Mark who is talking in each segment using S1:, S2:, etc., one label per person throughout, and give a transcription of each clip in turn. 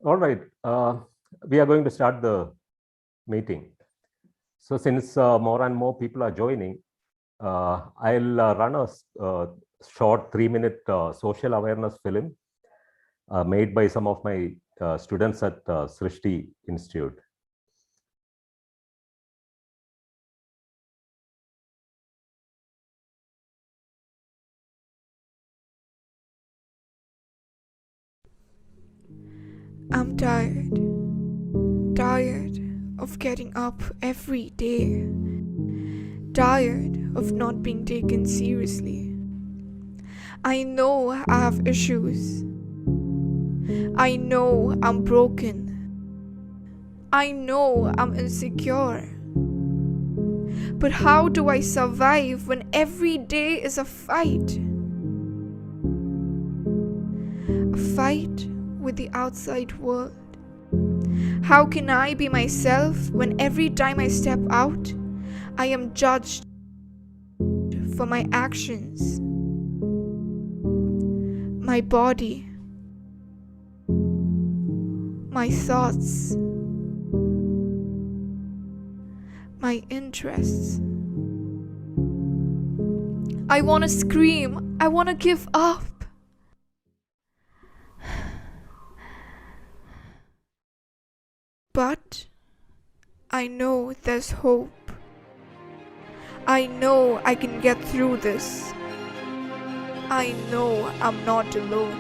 S1: All right, we are going to start the meeting. So since more and more people are joining, I'll run a short 3-minute social awareness film made by some of my students at Srishti Institute.
S2: I'm tired of getting up every day, tired of not being taken seriously. I know I have issues. I know I'm broken. I know I'm insecure. But how do I survive when every day is a fight? A fight with the outside world. How can I be myself when every time I step out, I am judged for my actions, my body, my thoughts, my interests? I want to scream. I want to give up. But I know there's hope. I know I can get through this. I know I'm not alone.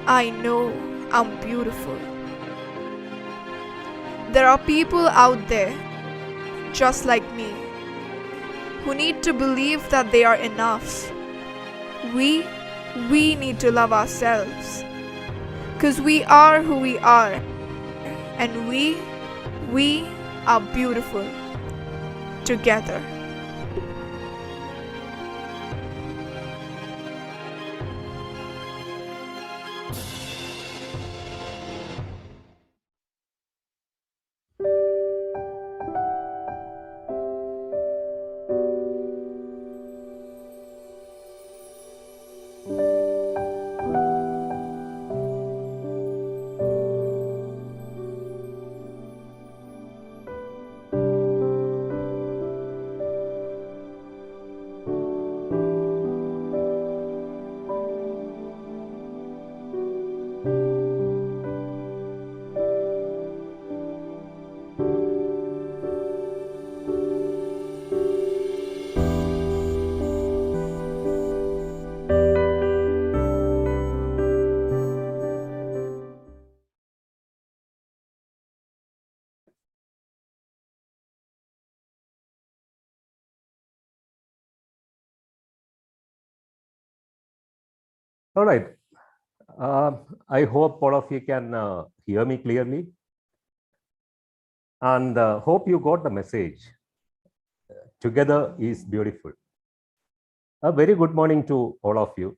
S2: I know I'm beautiful. There are people out there, just like me, who need to believe that they are enough. We need to love ourselves. 'Cause we are who we are. And we are beautiful together.
S1: All right, I hope all of you can hear me clearly, and hope you got the message. Together is beautiful. A very good morning to all of you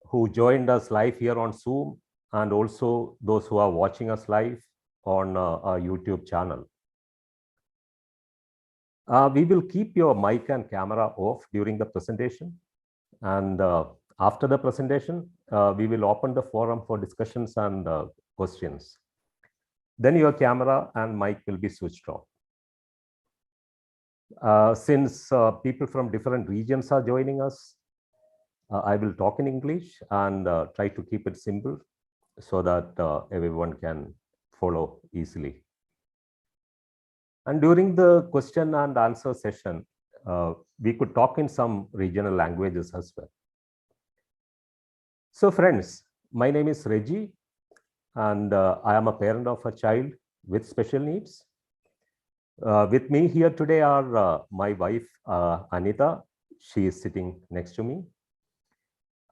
S1: who joined us live here on Zoom, and also those who are watching us live on our YouTube channel. We will keep your mic and camera off during the presentation, and after the presentation, we will open the forum for discussions and questions. Then your camera and mic will be switched on. Since people from different regions are joining us, I will talk in English and try to keep it simple so that everyone can follow easily. And during the question and answer session, we could talk in some regional languages as well. So friends, my name is Reggie, and I am a parent of a child with special needs. With me here today are my wife, Anita. She is sitting next to me.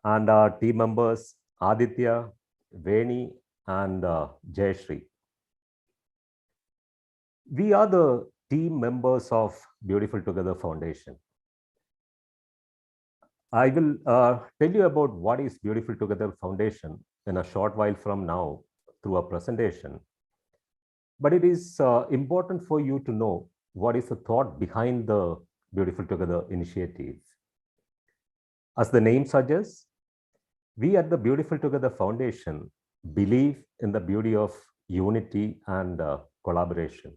S1: And our team members, Aditya, Veni, and Jayashree. We are the team members of Beautiful Together Foundation. I will tell you about what is Beautiful Together Foundation in a short while from now through a presentation. But it is important for you to know what is the thought behind the Beautiful Together initiative. As the name suggests, we at the Beautiful Together Foundation believe in the beauty of unity and collaboration.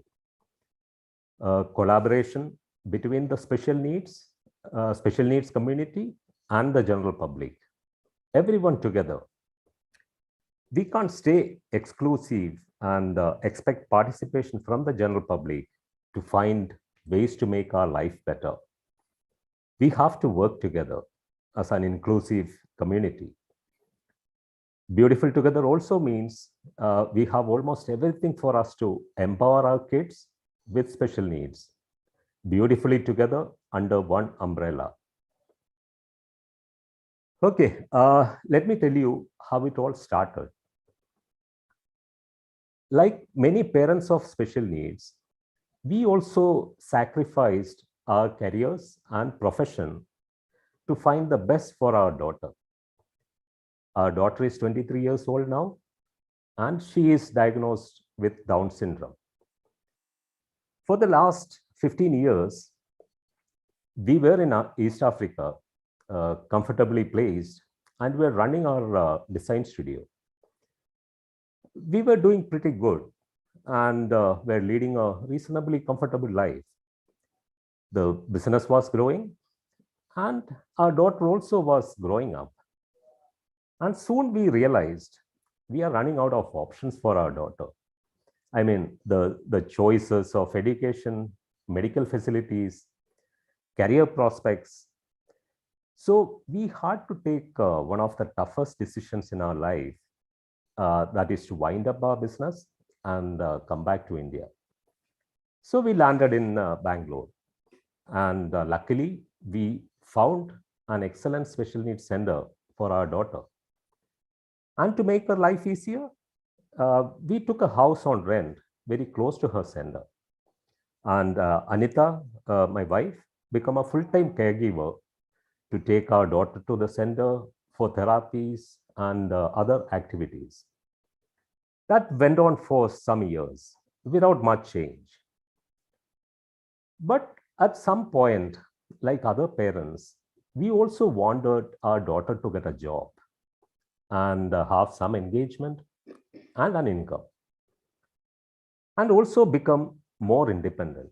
S1: Collaboration between the special needs community and the general public, everyone together. We can't stay exclusive and expect participation from the general public to find ways to make our life better. We have to work together as an inclusive community. Beautiful together also means we have almost everything for us to empower our kids with special needs, beautifully together under one umbrella. Okay, let me tell you how it all started. Like many parents of special needs, we also sacrificed our careers and profession to find the best for our daughter. Our daughter is 23 years old now, and she is diagnosed with Down syndrome. For the last 15 years, we were in East Africa, comfortably placed, and we were running our design studio. We were doing pretty good and were leading a reasonably comfortable life. The business was growing, and our daughter also was growing up. And soon we realized we are running out of options for our daughter. I mean, the choices of education, medical facilities, career prospects. So we had to take one of the toughest decisions in our life, that is to wind up our business and come back to India. So we landed in Bangalore, and luckily we found an excellent special needs center for our daughter. And to make her life easier, we took a house on rent very close to her center. And Anita, my wife, became a full-time caregiver to take our daughter to the center for therapies and other activities. That went on for some years without much change. But at some point, like other parents, we also wanted our daughter to get a job and have some engagement and an income, and also become more independent.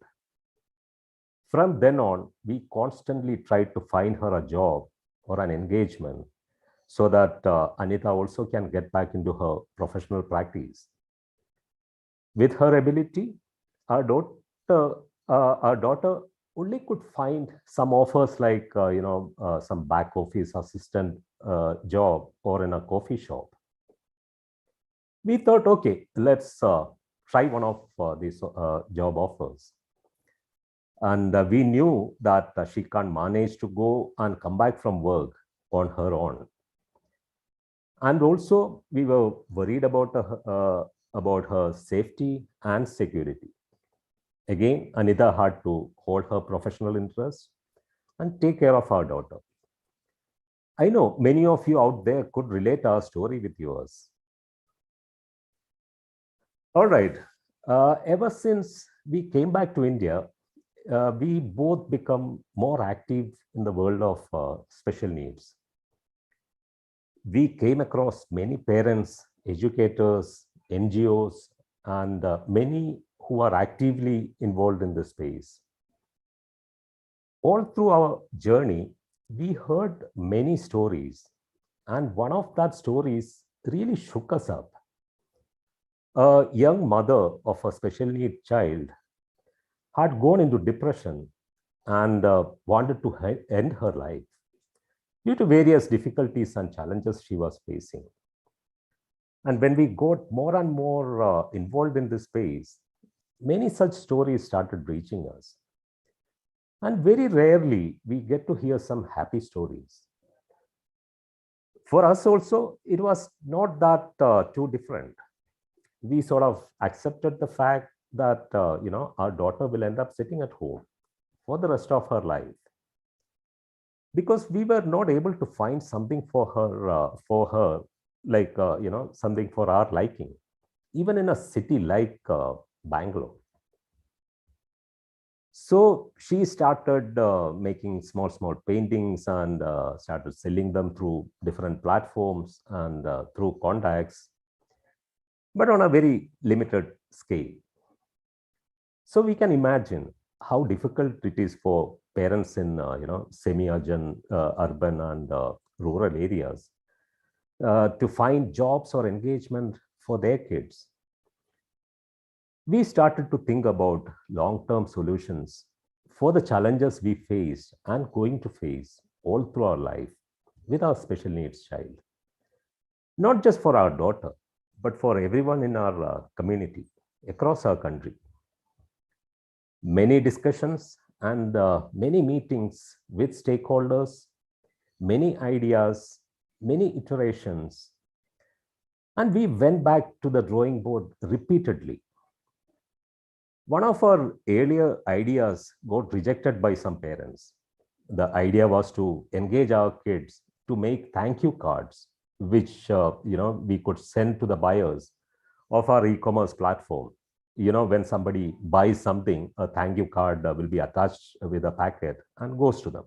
S1: From then on, we constantly tried to find her a job or an engagement so that Anita also can get back into her professional practice. With her ability, our daughter only could find some offers like some back office assistant job or in a coffee shop. We thought, okay, let's try one of these job offers. And we knew that she can't manage to go and come back from work on her own. And also, we were worried about her safety and security. Again, Anita had to hold her professional interests and take care of our daughter. I know many of you out there could relate our story with yours. All right. Ever since we came back to India, we both become more active in the world of special needs. We came across many parents, educators, NGOs, and many who are actively involved in this space. All through our journey, we heard many stories, and one of that stories really shook us up. A young mother of a special need child had gone into depression and wanted to end her life due to various difficulties and challenges she was facing. And when we got more and more involved in this space, many such stories started reaching us. And very rarely we get to hear some happy stories. For us also, it was not that too different. We sort of accepted the fact that our daughter will end up sitting at home for the rest of her life, because we were not able to find something for her like something for our liking, even in a city like Bangalore. So she started making small paintings and started selling them through different platforms and through contacts. but on a very limited scale. So we can imagine how difficult it is for parents in semi-urban, urban and rural areas to find jobs or engagement for their kids. We started to think about long-term solutions for the challenges we faced and going to face all through our life with our special needs child. Not just for our daughter, but for everyone in our community across our country. Many discussions and many meetings with stakeholders, many ideas, many iterations, and we went back to the drawing board repeatedly. One of our earlier ideas got rejected by some parents. The idea was to engage our kids to make thank you cards, which we could send to the buyers of our e-commerce platform. When somebody buys something, a thank you card will be attached with a packet and goes to them.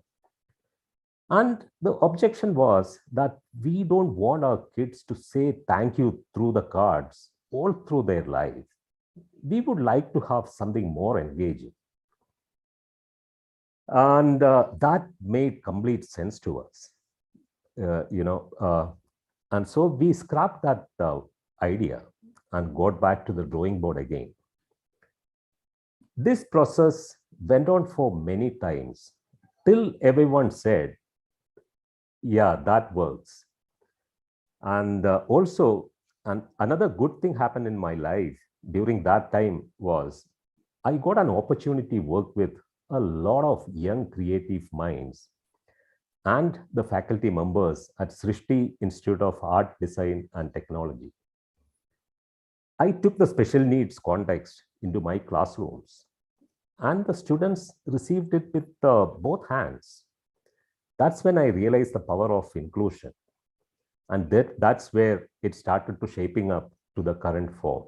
S1: And the objection was that we don't want our kids to say thank you through the cards all through their life. We would like to have something more engaging. And that made complete sense to us. And so we scrapped that idea and got back to the drawing board again. This process went on for many times till everyone said, yeah, that works. And another good thing happened in my life during that time was I got an opportunity to work with a lot of young creative minds and the faculty members at Srishti Institute of Art, Design and Technology. I took the special needs context into my classrooms and the students received it with both hands. That's when I realized the power of inclusion. And that's where it started to shaping up to the current form.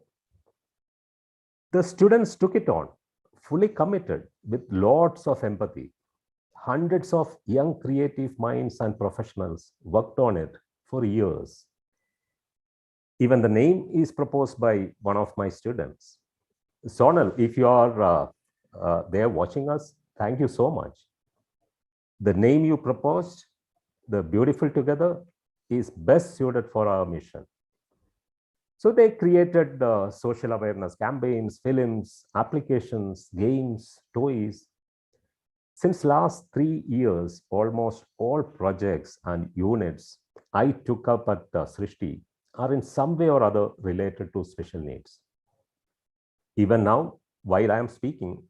S1: The students took it on, fully committed with lots of empathy. Hundreds of young creative minds and professionals worked on it for years. Even the name is proposed by one of my students. Sonal, if you are there watching us, thank you so much. The name you proposed, the Beautiful Together, is best suited for our mission. So they created social awareness campaigns, films, applications, games, toys. Since last 3 years, almost all projects and units I took up at Srishti are in some way or other related to special needs. Even now, while I am speaking,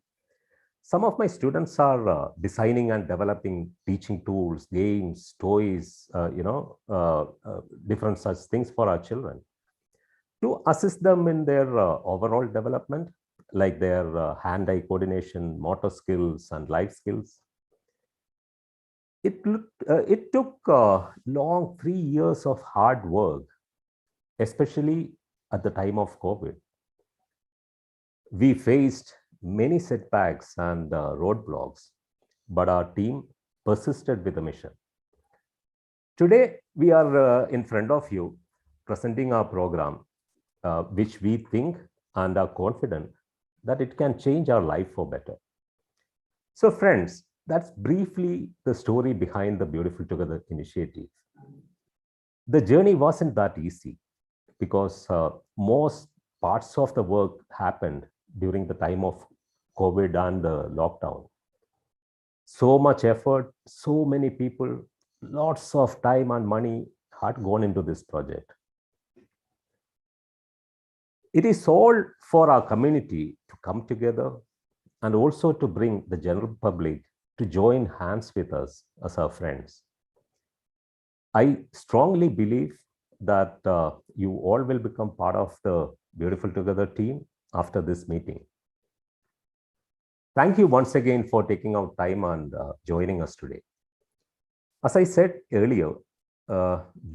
S1: some of my students are designing and developing teaching tools, games, toys, different such things for our children to assist them in their overall development, like their hand-eye coordination, motor skills, and life skills. It took long 3 years of hard work, especially at the time of COVID. We faced many setbacks and roadblocks, but our team persisted with the mission. Today, we are in front of you presenting our program, which we think and are confident that it can change our life for better. So friends, that's briefly the story behind the Beautiful Together initiative. The journey wasn't that easy because most parts of the work happened during the time of COVID and the lockdown. So much effort, so many people, lots of time and money had gone into this project. It is all for our community to come together and also to bring the general public to join hands with us as our friends. I strongly believe that you all will become part of the Beautiful Together team after this meeting. Thank you once again for taking out time and joining us today. As I said earlier,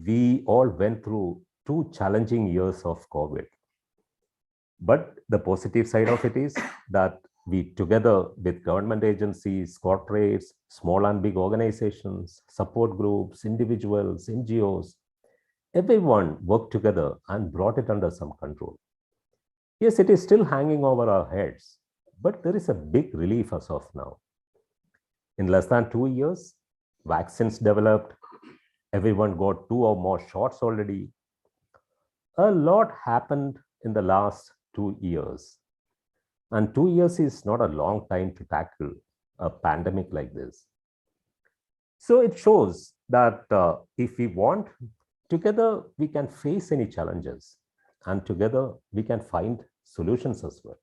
S1: we all went through 2 challenging years of COVID. But the positive side of it is that we, together with government agencies, corporates, small and big organizations, support groups, individuals, NGOs, everyone worked together and brought it under some control. Yes, it is still hanging over our heads, but there is a big relief as of now. In less than 2 years, vaccines developed, everyone got two or more shots already. A lot happened in the last 2 years. And 2 years is not a long time to tackle a pandemic like this. So it shows that if we want, together we can face any challenges and together we can find solutions as well.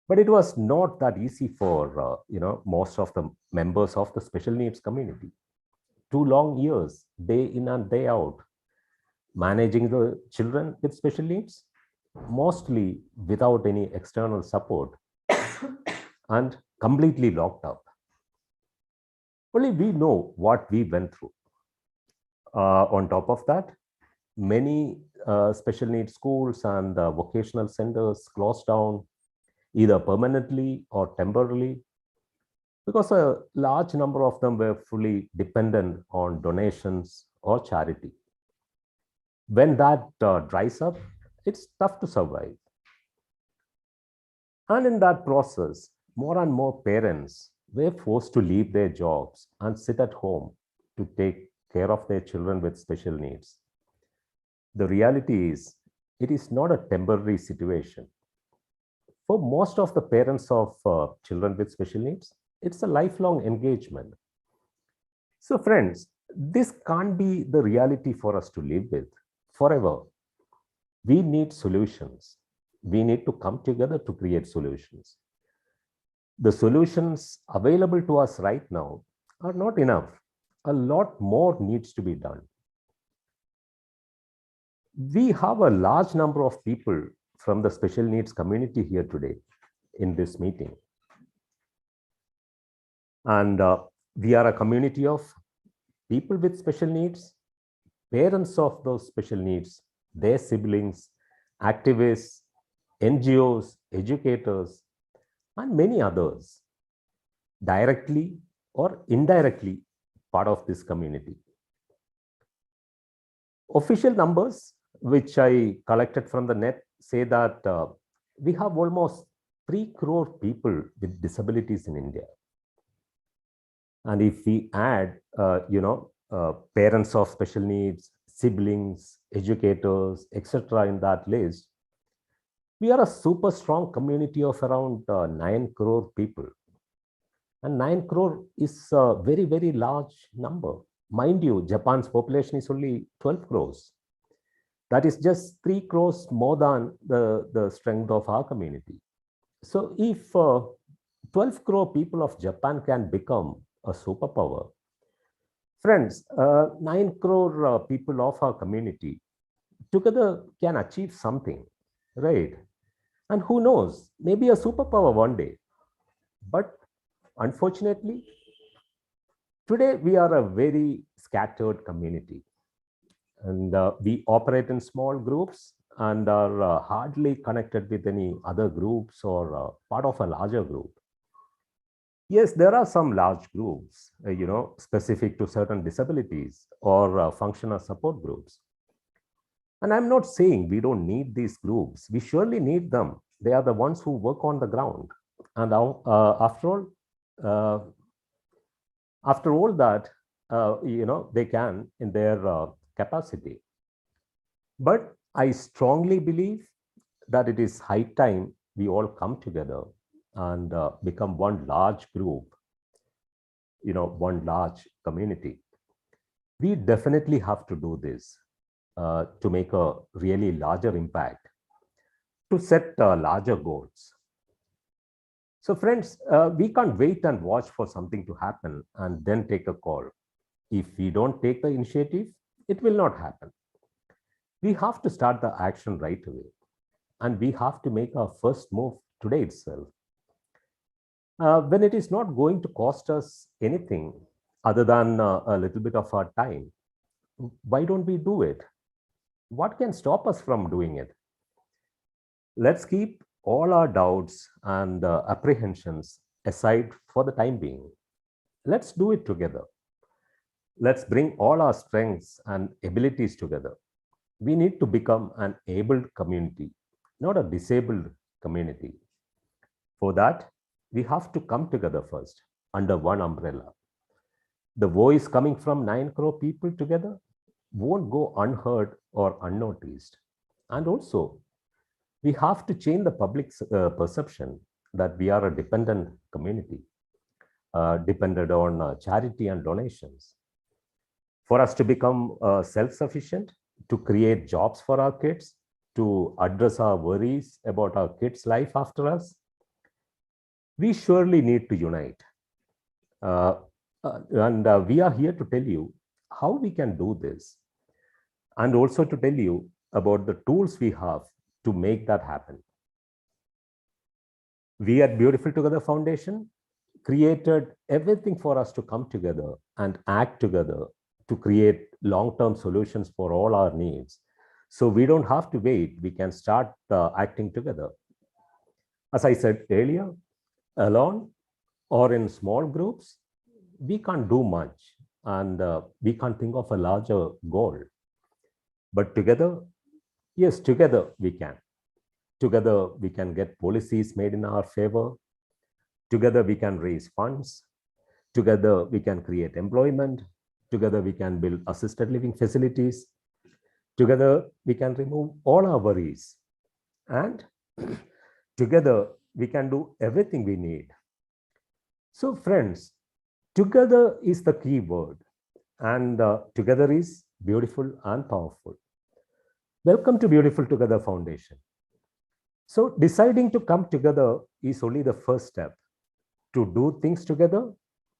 S1: But it was not that easy for most of the members of the special needs community. 2 long years, day in and day out, managing the children with special needs, mostly without any external support and completely locked up. Only we know what we went through. On top of that, many special needs schools and vocational centers closed down either permanently or temporarily because a large number of them were fully dependent on donations or charity. When that dries up, it's tough to survive. And in that process, more and more parents were forced to leave their jobs and sit at home to take care of their children with special needs. The reality is, it is not a temporary situation. For most of the parents of children with special needs, it's a lifelong engagement. So, friends, this can't be the reality for us to live with forever. We need solutions. We need to come together to create solutions. The solutions available to us right now are not enough. A lot more needs to be done. We have a large number of people from the special needs community here today in this meeting. And we are a community of people with special needs, parents of those special needs, their siblings, activists, NGOs, educators, and many others, directly or indirectly part of this community. Official numbers, which I collected from the net, say that we have almost 3 crore people with disabilities in India. And if we add, parents of special needs, siblings, educators, etc., in that list, we are a super strong community of around 9 crore people. And 9 crore is a very, very large number. Mind you, Japan's population is only 12 crores. That is just 3 crores more than the strength of our community. So if 12 crore people of Japan can become a superpower, friends, 9 crore people of our community together can achieve something, right? And who knows, maybe a superpower one day. But unfortunately, today we are a very scattered community. And we operate in small groups and are hardly connected with any other groups or part of a larger group. Yes, there are some large groups, specific to certain disabilities or functional support groups. And I'm not saying we don't need these groups. We surely need them. They are the ones who work on the ground. And after all that, they can in their capacity. But I strongly believe that it is high time we all come together and become one large group, one large community. We definitely have to do this to make a really larger impact, to set larger goals. So friends, we can't wait and watch for something to happen and then take a call. If we don't take the initiative, it will not happen. We have to start the action right away. And we have to make our first move today itself. When it is not going to cost us anything other than a little bit of our time, why don't we do it? What can stop us from doing it? Let's keep all our doubts and apprehensions aside for the time being. Let's do it together. Let's bring all our strengths and abilities together. We need to become an abled community, not a disabled community. For that, we have to come together first under one umbrella. The voice coming from 9 crore people together won't go unheard or unnoticed. And also, we have to change the public perception that we are a dependent community, dependent on charity and donations. For us to become self-sufficient, to create jobs for our kids, to address our worries about our kids' life after us, we surely need to unite. And we are here to tell you how we can do this, and also to tell you about the tools we have to make that happen. We at Beautiful Together Foundation created everything for us to come together and act together to create long-term solutions for all our needs. So we don't have to wait, we can start acting together. As I said earlier, alone or in small groups, we can't do much, and we can't think of a larger goal. But together, yes, together we can. Together we can get policies made in our favor. Together we can raise funds. Together we can create employment. Together we can build assisted living facilities. Together we can remove all our worries. And together we can do everything we need. So friends, together is the key word, and together is beautiful and powerful. Welcome to Beautiful Together Foundation. So deciding to come together is only the first step. To do things together,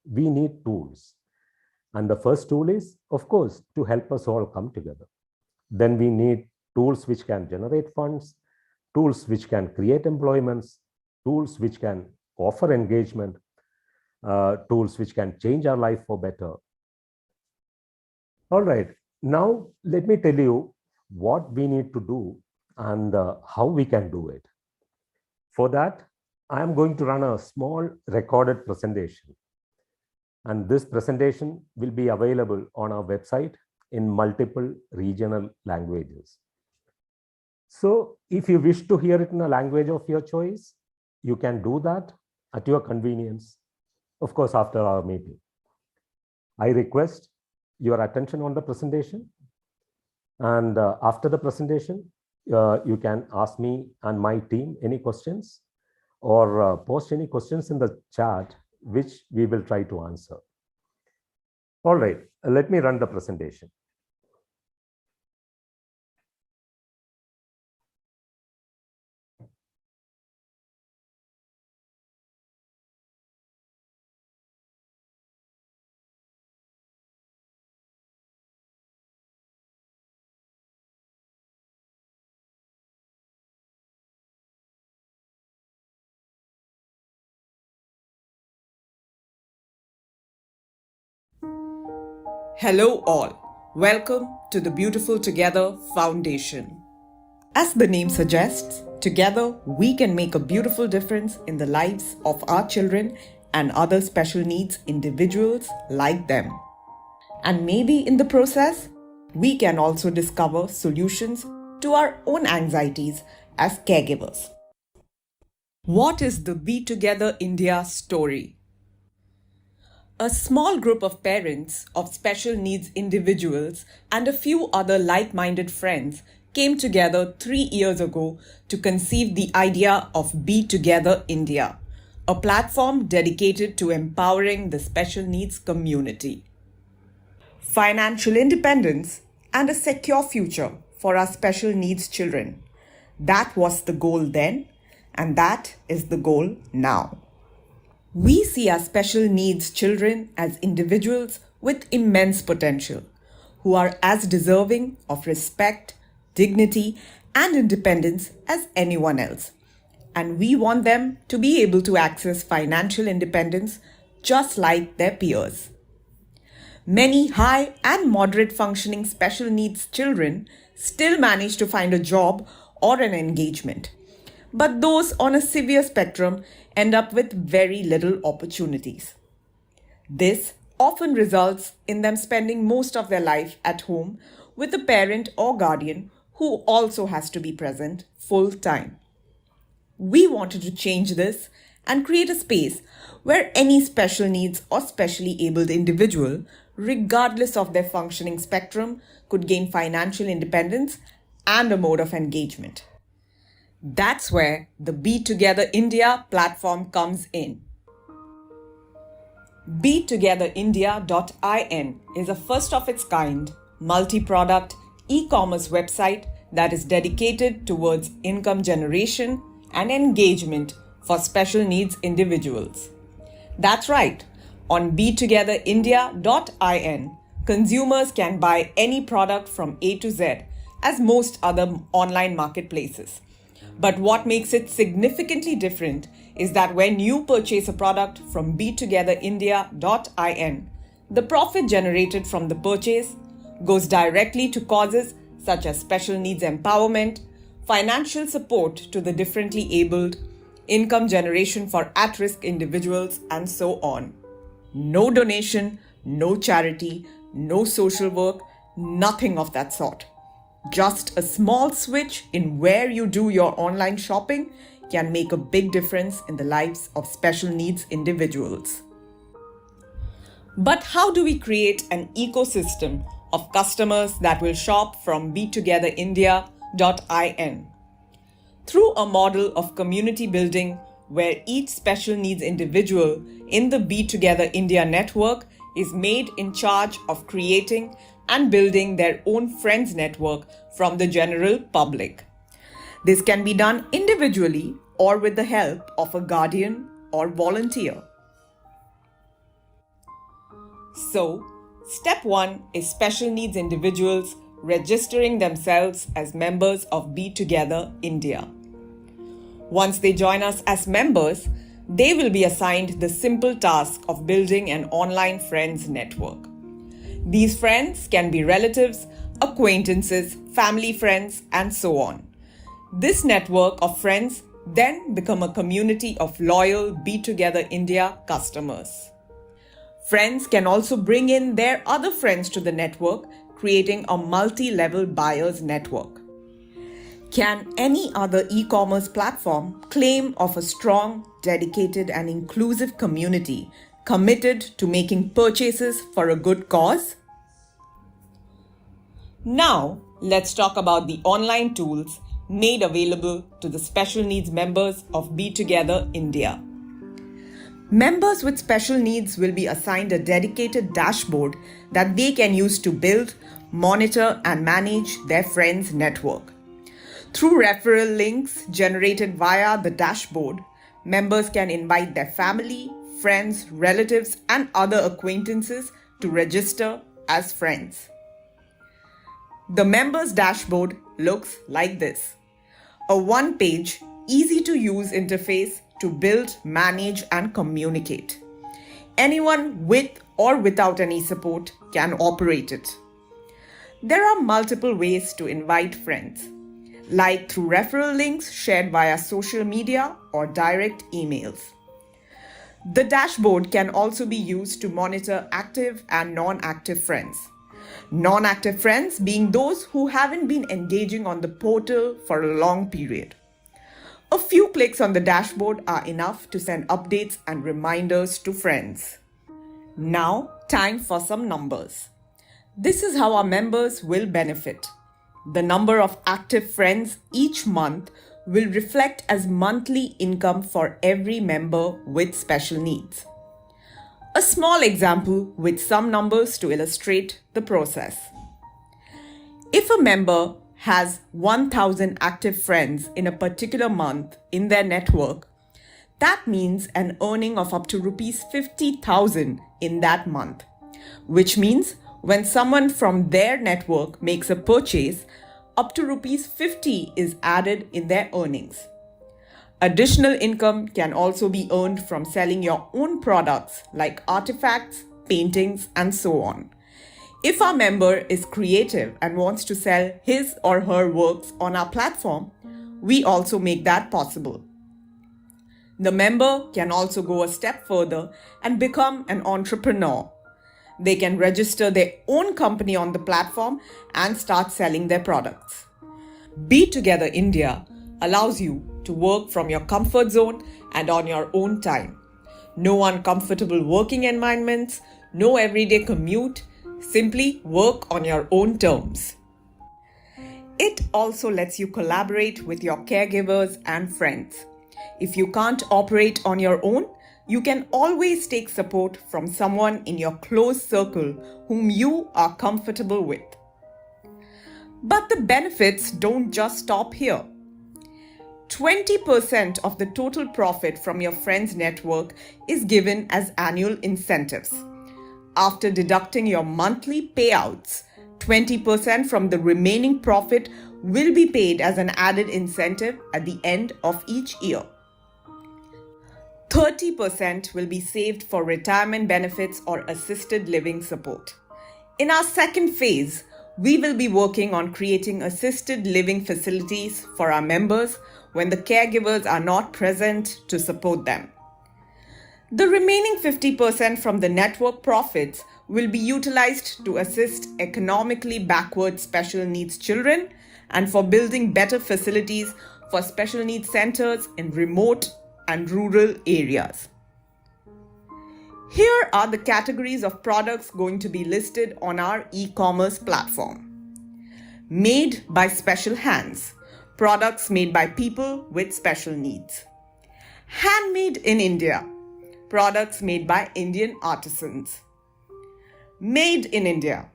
S1: we need tools. And the first tool is, of course, to help us all come together. Then we need tools which can generate funds, tools which can create employments, tools which can offer engagement, tools which can change our life for better. All right, now let me tell you what we need to do and how we can do it. For that, I am going to run a small recorded presentation. And this presentation will be available on our website in multiple regional languages. So if you wish to hear it in a language of your choice, you can do that at your convenience, of course, after our meeting. I request your attention on the presentation. And after the presentation, you can ask me and my team any questions, or post any questions in the chat, which we will try to answer. All right, let me run the presentation.
S3: Hello, all. Welcome to the Beautiful Together Foundation. As the name suggests, together we can make a beautiful difference in the lives of our children and other special needs individuals like them. And maybe in the process, we can also discover solutions to our own anxieties as caregivers. What is the Be Together India story? A small group of parents of special needs individuals and a few other like-minded friends came together 3 years ago to conceive the idea of Be Together India, a platform dedicated to empowering the special needs community. Financial independence and a secure future for our special needs children. That was the goal then, and that is the goal now. We see our special needs children as individuals with immense potential, who are as deserving of respect, dignity, and independence as anyone else. And we want them to be able to access financial independence just like their peers. Many high and moderate functioning special needs children still manage to find a job or an engagement. But those on a severe spectrum end up with very little opportunities. This often results in them spending most of their life at home with a parent or guardian who also has to be present full time. We wanted to change this and create a space where any special needs or specially abled individual, regardless of their functioning spectrum, could gain financial independence and a mode of engagement. That's where the Be Together India platform comes in. BeTogetherIndia.in is a first of its kind, multi-product e-commerce website that is dedicated towards income generation and engagement for special needs individuals. That's right, on BeTogetherIndia.in, consumers can buy any product from A to Z as most other online marketplaces. But what makes it significantly different is that when you purchase a product from BeTogetherIndia.in, the profit generated from the purchase goes directly to causes such as special needs empowerment, financial support to the differently abled, income generation for at-risk individuals, and so on. No donation, no charity, no social work, nothing of that sort. Just a small switch in where you do your online shopping can make a big difference in the lives of special needs individuals. But how do we create an ecosystem of customers that will shop from BeTogetherIndia.in? Through a model of community building where each special needs individual in the Be Together India network is made in charge of creating and building their own friends network from the general public. This can be done individually or with the help of a guardian or volunteer. So, step 1 is special needs individuals registering themselves as members of Be Together India. Once they join us as members, they will be assigned the simple task of building an online friends network. These friends can be relatives, acquaintances, family friends, and so on. This network of friends then become a community of loyal Be Together India customers. Friends can also bring in their other friends to the network, creating a multi-level buyers network. Can any other e-commerce platform claim of a strong, dedicated, and inclusive community committed to making purchases for a good cause? Now, let's talk about the online tools made available to the special needs members of Be Together India. Members with special needs will be assigned a dedicated dashboard that they can use to build, monitor, and manage their friends' network. Through referral links generated via the dashboard, members can invite their family, friends, relatives, and other acquaintances to register as friends. The members' dashboard looks like this: a one-page, easy-to-use interface to build, manage, and communicate. Anyone with or without any support can operate it. There are multiple ways to invite friends, like through referral links shared via social media or direct emails. The dashboard can also be used to monitor active and non-active friends. Non-active friends being those who haven't been engaging on the portal for a long period. A few clicks on the dashboard are enough to send updates and reminders to friends. Now, time for some numbers. This is how our members will benefit. The number of active friends each month will reflect as monthly income for every member with special needs. A small example with some numbers to illustrate the process. If a member has 1,000 active friends in a particular month in their network, that means an earning of up to rupees 50,000 in that month, which means when someone from their network makes a purchase, up to rupees 50 is added in their earnings. Additional income can also be earned from selling your own products like artifacts, paintings, and so on. If our member is creative and wants to sell his or her works on our platform, we also make that possible. The member can also go a step further and become an entrepreneur. They can register their own company on the platform and start selling their products. Be Together India allows you to work from your comfort zone and on your own time. No uncomfortable working environments, no everyday commute, simply work on your own terms. It also lets you collaborate with your caregivers and friends. If you can't operate on your own, you can always take support from someone in your close circle whom you are comfortable with. But the benefits don't just stop here. 20% of the total profit from your friend's network is given as annual incentives. After deducting your monthly payouts, 20% from the remaining profit will be paid as an added incentive at the end of each year. 30% will be saved for retirement benefits or assisted living support. In our second phase, we will be working on creating assisted living facilities for our members when the caregivers are not present to support them. The remaining 50% from the network profits will be utilized to assist economically backward special needs children and for building better facilities for special needs centers in remote and rural areas. Here are the categories of products going to be listed on our e-commerce platform. Made by special hands, products made by people with special needs. Handmade in India, products made by Indian artisans. Made in India,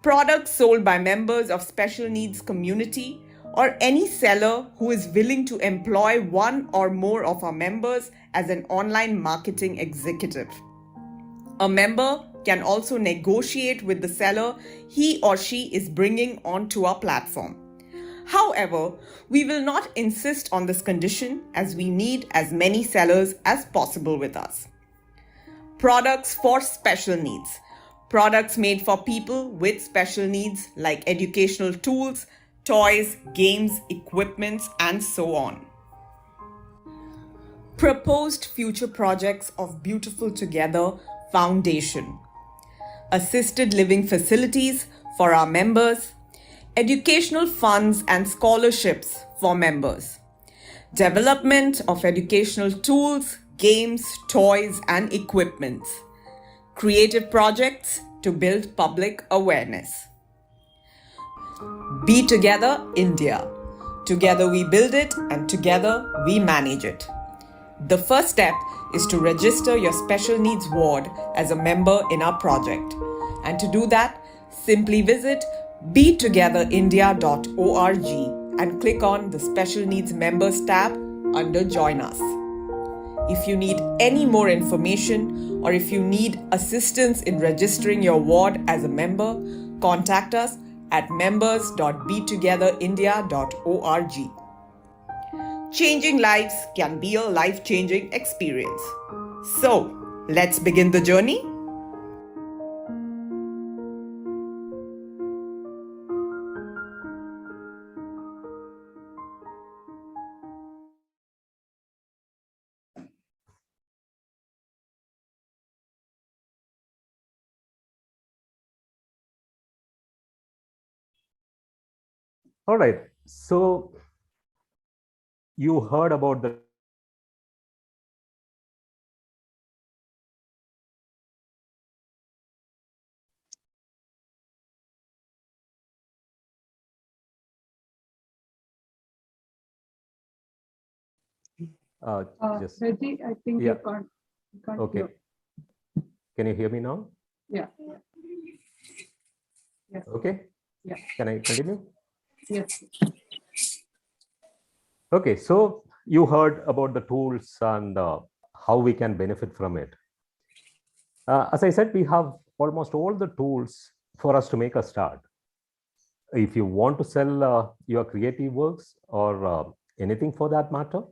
S3: products sold by members of special needs community or any seller who is willing to employ one or more of our members as an online marketing executive. A member can also negotiate with the seller he or she is bringing onto our platform. However, we will not insist on this condition as we need as many sellers as possible with us. Products for special needs. Products made for people with special needs like educational tools, toys, games, equipments, and so on. Proposed future projects of Beautiful Together Foundation. Assisted living facilities for our members. Educational funds and scholarships for members. Development of educational tools, games, toys, and equipments. Creative projects to build public awareness. Be Together India. Together we build it and together we manage it. The first step is to register your special needs ward as a member in our project. And to do that, simply visit betogetherindia.org and click on the Special Needs Members tab under Join Us. If you need any more information or if you need assistance in registering your ward as a member, contact us at members.betogetherindia.org. Changing lives can be a life-changing experience. So, let's begin the journey.
S1: All right. So you heard about the just
S4: Reggie, I think
S1: yeah.
S4: you can't
S1: Okay.
S4: hear.
S1: Can you hear me now?
S4: Yeah. Yes.
S1: Okay.
S4: Yeah.
S1: Can I continue?
S4: Yes.
S1: Okay. So you heard about the tools and how we can benefit from it. As I said, we have almost all the tools for us to make a start. If you want to sell your creative works or anything for that matter,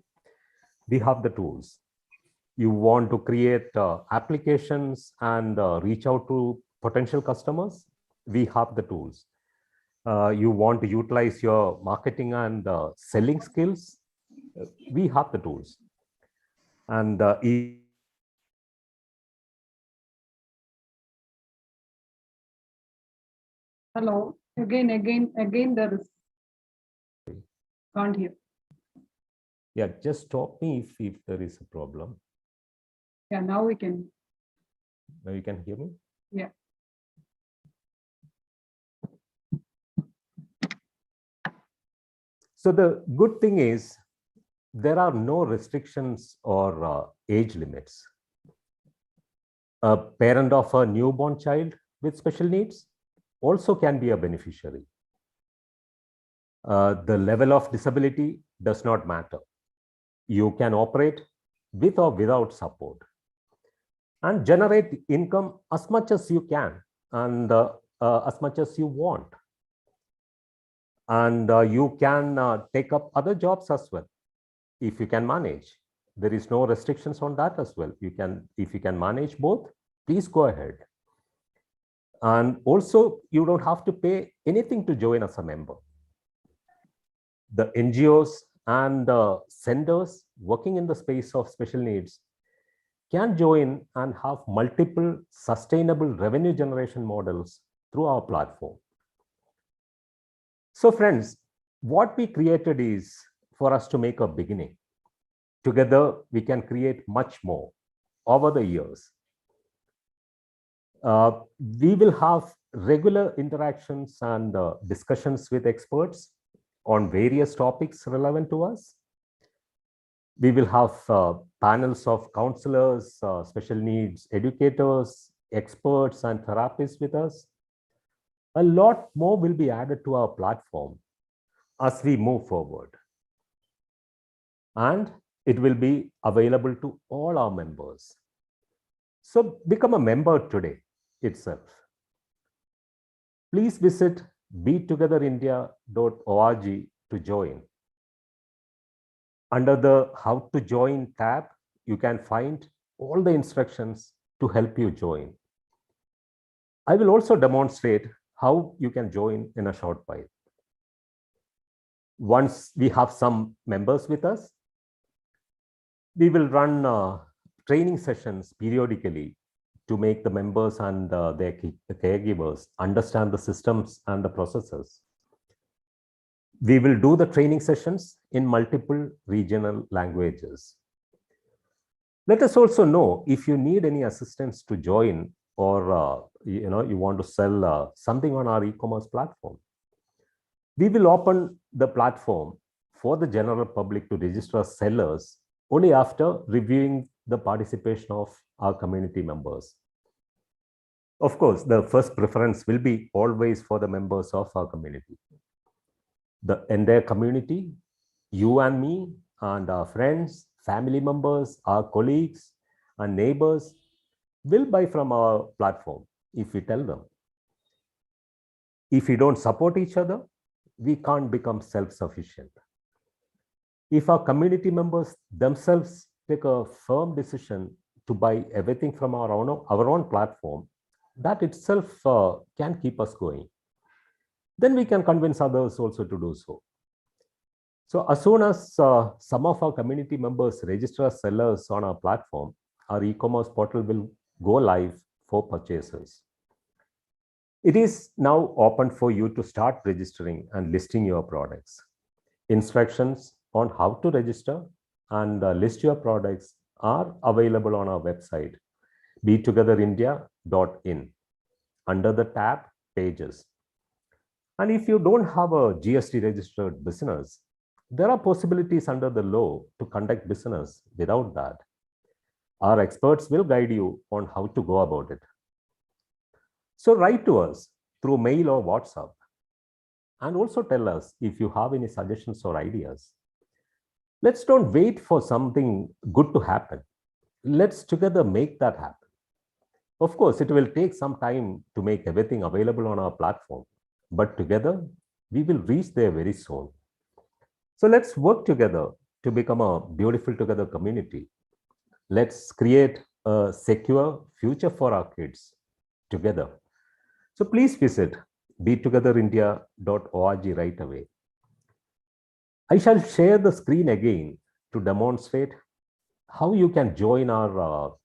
S1: we have the tools. You want to create applications and reach out to potential customers, we have the tools. You want to utilize your marketing and selling skills, we have the tools. And
S4: Hello. Again, there is. Can't hear.
S1: Yeah, just stop me if there is a problem.
S4: Yeah, now we can.
S1: Now you can hear me?
S4: Yeah.
S1: So the good thing is there are no restrictions or age limits. A parent of a newborn child with special needs also can be a beneficiary. The level of disability does not matter. You can operate with or without support and generate income as much as you can and as much as you want. And you can take up other jobs as well if you can manage. There is no restrictions on that as well. You can, if you can manage both, please go ahead. And also, you don't have to pay anything to join as a member. The NGOs and senders working in the space of special needs can join and have multiple sustainable revenue generation models through our platform. So friends, what we created is for us to make a beginning. Together, we can create much more over the years. We will have regular interactions and discussions with experts on various topics relevant to us. We will have panels of counselors, special needs educators, experts, and therapists with us. A lot more will be added to our platform as we move forward. And it will be available to all our members. So become a member today itself. Please visit betogetherindia.org to join. Under the How to Join tab, you can find all the instructions to help you join. I will also demonstrate how you can join in a short while. Once we have some members with us, we will run training sessions periodically to make the members and their caregivers understand the systems and the processes. We will do the training sessions in multiple regional languages. Let us also know if you need any assistance to join or you want to sell something on our e-commerce platform. We will open the platform for the general public to register as sellers only after reviewing the participation of our community members. Of course, the first preference will be always for the members of our community. The entire community, you and me, and our friends, family members, our colleagues, and neighbors will buy from our platform if we tell them. If we don't support each other, we can't become self-sufficient. If our community members themselves take a firm decision to buy everything from our own platform, that itself can keep us going. Then we can convince others also to do so. So as soon as some of our community members register as sellers on our platform, our e-commerce portal will go live for purchasers. It is now open for you to start registering and listing your products. Instructions on how to register and list your products are available on our website, betogetherindia.in, under the tab Pages. And if you don't have a GST registered business, there are possibilities under the law to conduct business without that. Our experts will guide you on how to go about it. So write to us through mail or WhatsApp, and also tell us if you have any suggestions or ideas. Let's don't wait for something good to happen. Let's together make that happen. Of course, it will take some time to make everything available on our platform, but together we will reach there very soon. So let's work together to become a beautiful together community. Let's create a secure future for our kids together. So please visit betogetherindia.org right away. I shall share the screen again to demonstrate how you can join our,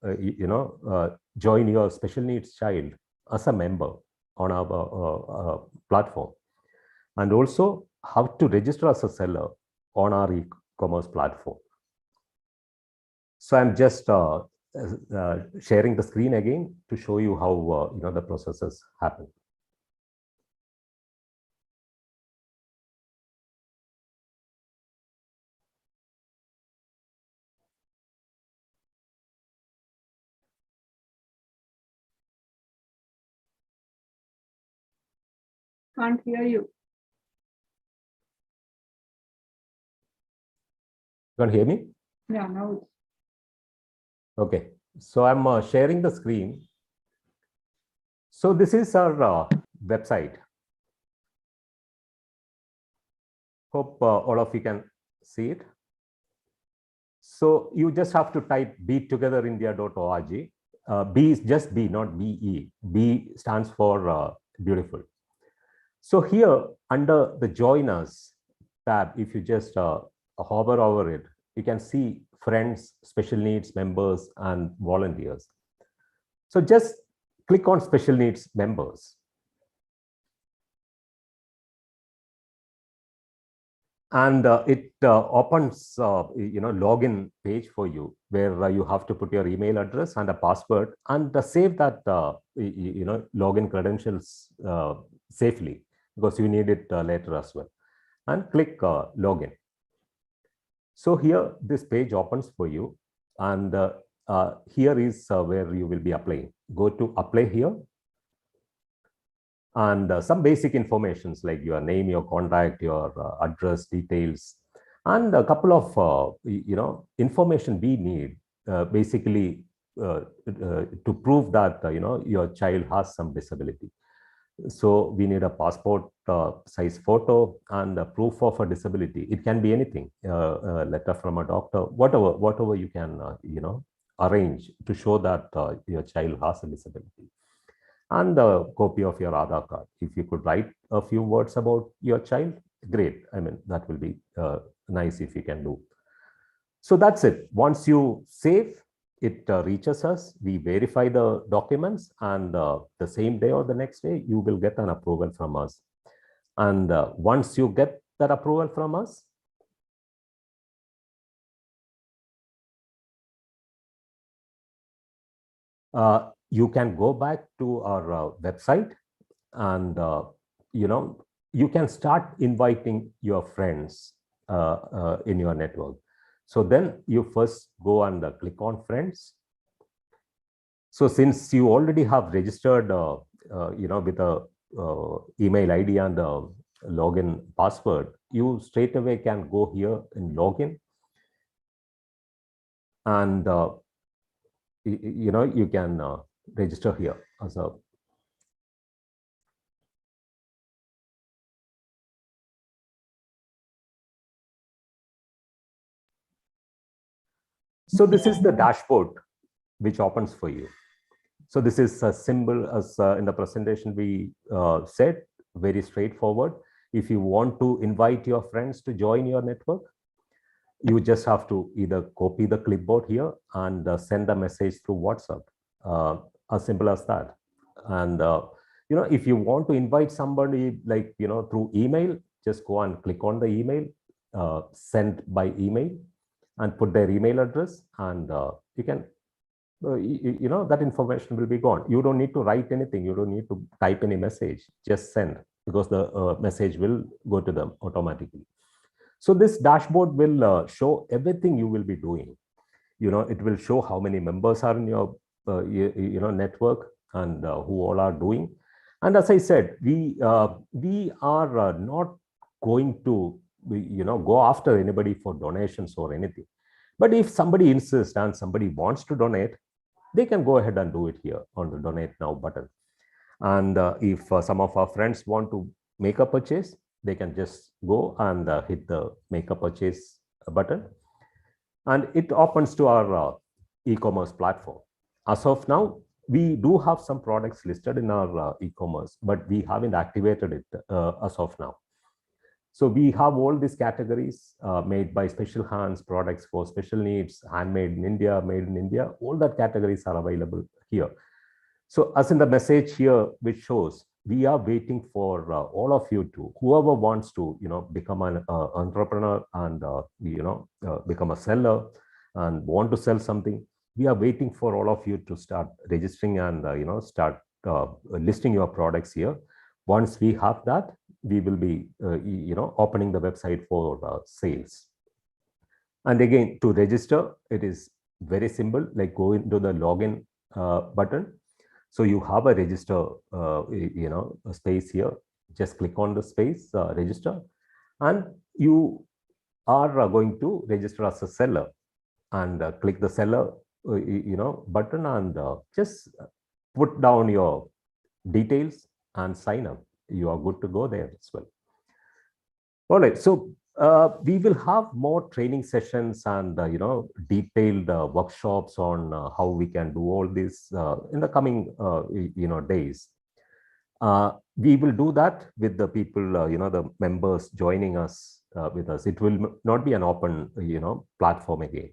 S1: join your special needs child as a member on our platform, and also how to register as a seller on our e-commerce platform. So I'm just sharing the screen again to show you how the processes happen.
S4: Can't hear you.
S1: You can hear me?
S4: Yeah, now it's
S1: Okay, so I'm sharing the screen. So this is our website. Hope all of you can see it. So you just have to type betogetherindia.org. B is just B, not BE. B stands for beautiful. So here under the Join Us tab, if you just hover over it, you can see friends, special needs members, and volunteers. So just click on special needs members. And it opens login page for you, where you have to put your email address and a password, and save that login credentials safely, because you need it later as well. And click login. So here this page opens for you, and here is where you will be applying. Go to apply here, and some basic informations like your name, your contact, your address details, and a couple of information we need basically to prove that your child has some disability. So we need a passport size photo and a proof of a disability. It can be anything, a letter from a doctor, whatever you can arrange to show that your child has a disability, and a copy of your Aadhaar card. If you could write a few words about your child, great. I mean, that will be nice if you can do. So that's it. Once you save, it reaches us, we verify the documents, and the same day or the next day, you will get an approval from us. And once you get that approval from us, you can go back to our website, and you can start inviting your friends in your network. So then you first go and click on friends. So since you already have registered with a email ID and a login password, you straight away can go here and login, and you can register here as a. So this is the dashboard which opens for you. So this is a symbol, as in the presentation we said, very straightforward. If you want to invite your friends to join your network, you just have to either copy the clipboard here and send a message through WhatsApp, as simple as that. And if you want to invite somebody, like through email, just go and click on the email, send by email, and put their email address, and you can that information will be gone. You don't need to write anything, you don't need to type any message, just send, because the message will go to them automatically. So this dashboard will show everything you will be doing. It will show how many members are in your network, and who all are doing. And as I said, we are not going to go after anybody for donations or anything. But if somebody insists and somebody wants to donate, they can go ahead and do it here on the donate now button. And if some of our friends want to make a purchase, they can just go and hit the make a purchase button, and it opens to our e-commerce platform. As of now, we do have some products listed in our e-commerce, but we haven't activated it as of now. So we have all these categories made by special hands, products for special needs, handmade in India, made in India. All that categories are available here. So as in the message here, which shows we are waiting for all of you to, whoever wants to, become an entrepreneur and, become a seller and want to sell something. We are waiting for all of you to start registering and, start listing your products here. Once we have that, we will be, opening the website for sales. And again, to register, it is very simple, like go into the login button. So you have a register, a space here. Just click on the space, register, and you are going to register as a seller. And click the seller, button, and just put down your details and sign up. You are good to go there as well. All right. So we will have more training sessions and detailed workshops on how we can do all this in the coming days. We will do that with the people, the members joining us with us. It will not be an open platform again.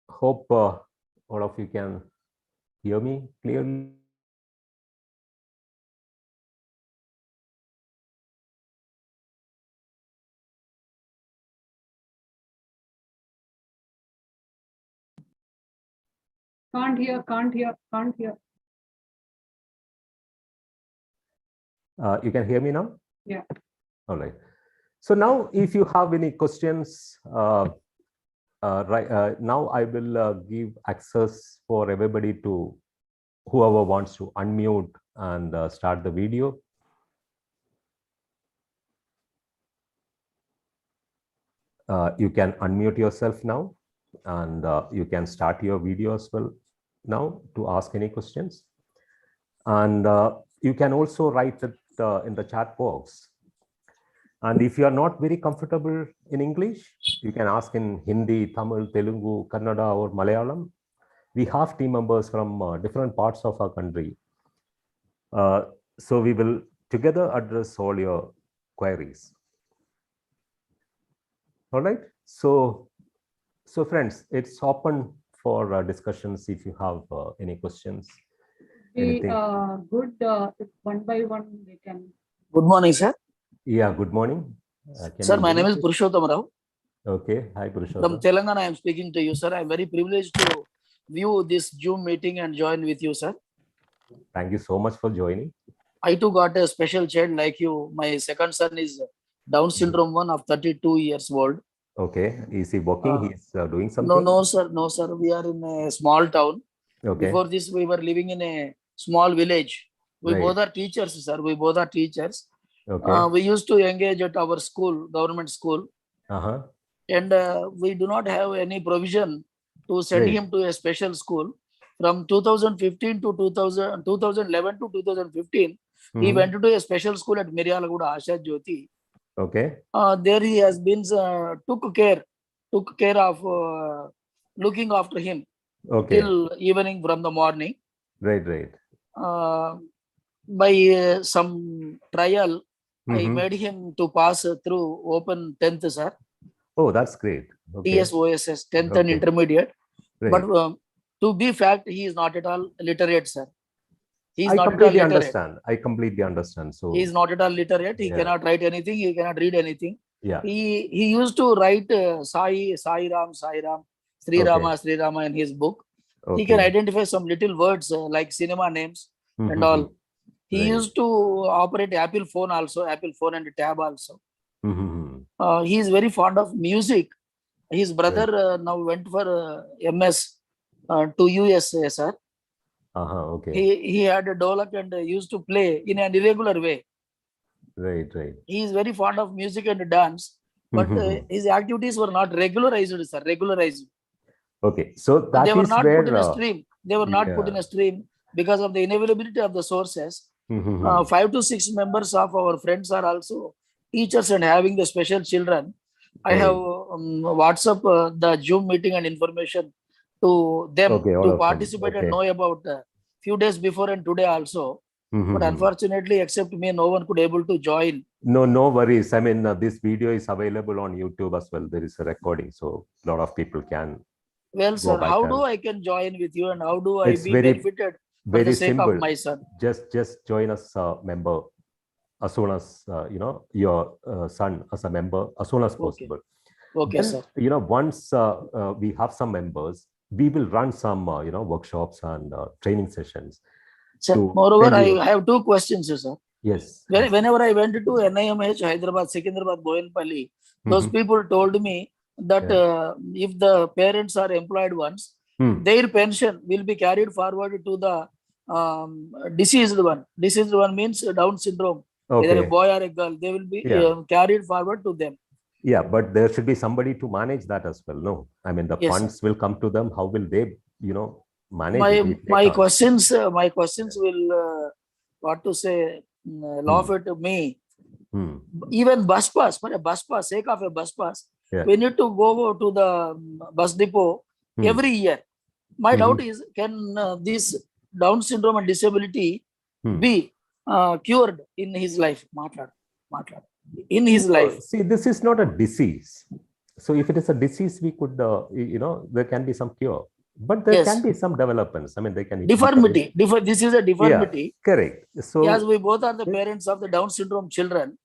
S1: Hope all of you can hear me clearly.
S4: Can't hear, can't hear, can't hear.
S1: You can hear me now?
S4: Yeah.
S1: All right. So now, if you have any questions, now I will give access for everybody to whoever wants to unmute and start the video. You can unmute yourself now, and you can start your video as well now to ask any questions. And you can also write it in the chat box. And if you are not very comfortable in English, you can ask in Hindi, Tamil, Telugu, Kannada, or Malayalam. We have team members from different parts of our country. So we will together address all your queries. All right. So friends, it's open for discussions if you have any questions.
S4: Be good if one by one we can.
S5: Good morning, sir.
S1: Yeah, good morning.
S5: Sir, my name is Purushottam Rao.
S1: Okay, hi Purushottam.
S5: From Telangana, I am speaking to you, sir. I am very privileged to view this Zoom meeting and join with you, sir.
S1: Thank you so much for joining.
S5: I too got a special child like you. My second son is Down syndrome 1 of 32 years old.
S1: Okay, is he working? He's doing something?
S5: No, sir. No, sir. We are in a small town.
S1: Okay.
S5: Before this, we were living in a small village. We
S1: Right.
S5: both are teachers, sir. We both are teachers.
S1: Okay.
S5: We used to engage at our school, government school.
S1: Uh-huh.
S5: And we do not have any provision to send
S1: Right.
S5: him to a special school. From 2015 to 2011 to 2015, he went to a special school at Miryalaguda Asha Jyoti.
S1: Okay.
S5: There he has been took care of looking after him
S1: Okay.
S5: till evening from the morning.
S1: Right, right.
S5: By some trial, I made him to pass through open 10th, sir.
S1: Oh, that's great. Okay.
S5: TSOSS, 10th and
S1: Okay.
S5: intermediate.
S1: Right.
S5: But to be fact, he is not at all literate, sir. He is
S1: I
S5: not at all
S1: completely
S5: literate.
S1: understand. I completely understand. So
S5: He is not at all literate. He
S1: Yeah.
S5: cannot write anything. He cannot read anything.
S1: yeah.
S5: He used to write Sai Ram, Sri Rama, Sri Rama in his book.
S1: Okay.
S5: He can identify some little words like cinema names and all. He
S1: Right.
S5: used to operate Apple phone also, Apple phone and tab also.
S1: Mhm.
S5: He is very fond of music. His brother now went for MS to USA, sir.
S1: Okay.
S5: He had a dolak and used to play in an irregular way.
S1: Right, right.
S5: He is very fond of music and dance, but his activities were not regularized, sir. Regularized.
S1: Okay. So that
S5: They were
S1: is
S5: not
S1: where
S5: put in a stream. They were not put in a stream because of the inavailability of the sources. 5 to 6 members of our friends are also teachers and having the special children. I have WhatsApp the Zoom meeting and information to them
S1: Okay, all
S5: to
S1: of them.
S5: participate and
S1: Okay.
S5: know about few days before and today also.
S1: Mhm,
S5: But
S1: mhm.
S5: unfortunately, except me, no one could able to join.
S1: No worries. I mean, this video is available on YouTube as well. There is a recording, so a lot of people can
S5: Well,
S1: go
S5: sir,
S1: back
S5: how
S1: and
S5: do I can join with you and how do I
S1: it's
S5: be benefited for the
S1: very
S5: sake of
S1: simple.
S5: my son?
S1: Just join as a member as soon as your son as a member as soon as
S5: Okay.
S1: possible.
S5: Okay,
S1: Then
S5: sir.
S1: once we have some members, we will run some workshops and training sessions.
S5: Sir,
S1: to
S5: moreover,
S1: tell you-
S5: I have two questions, sir.
S1: Yes.
S5: Whenever I went to NIMH, Hyderabad, Secunderabad, Boyenpalli, those
S1: Mhm.
S5: people told me that
S1: Yeah.
S5: if the parents are employed ones,
S1: Hmm.
S5: their pension will be carried forward to the deceased one. Deceased one means Down syndrome, either a
S1: Okay.
S5: boy or a girl. They will be
S1: Yeah.
S5: carried forward to them.
S1: Yeah, but there should be somebody to manage that as well. No, I mean the
S5: Yes, sir.
S1: funds will come to them. How will they, manage
S5: My
S1: it if they
S5: my
S1: can't?
S5: questions will what to say laugh at me.
S1: Hmm.
S5: Even bus pass, for a bus pass, sake of a bus pass,
S1: Yeah.
S5: we need to go to the bus depot
S1: Hmm.
S5: every year. My
S1: Mhm.
S5: doubt is, can this Down syndrome and disability
S1: Hmm.
S5: be cured in his life? Matlad. In his life.
S1: See, this is not a disease. So if it is a disease, we could, there can be some cure, but there
S5: Yes.
S1: can be some developments. I mean, they can
S5: Deformity. This is a
S1: Yeah,
S5: deformity.
S1: correct. So
S5: As we both are the parents of the Down syndrome children,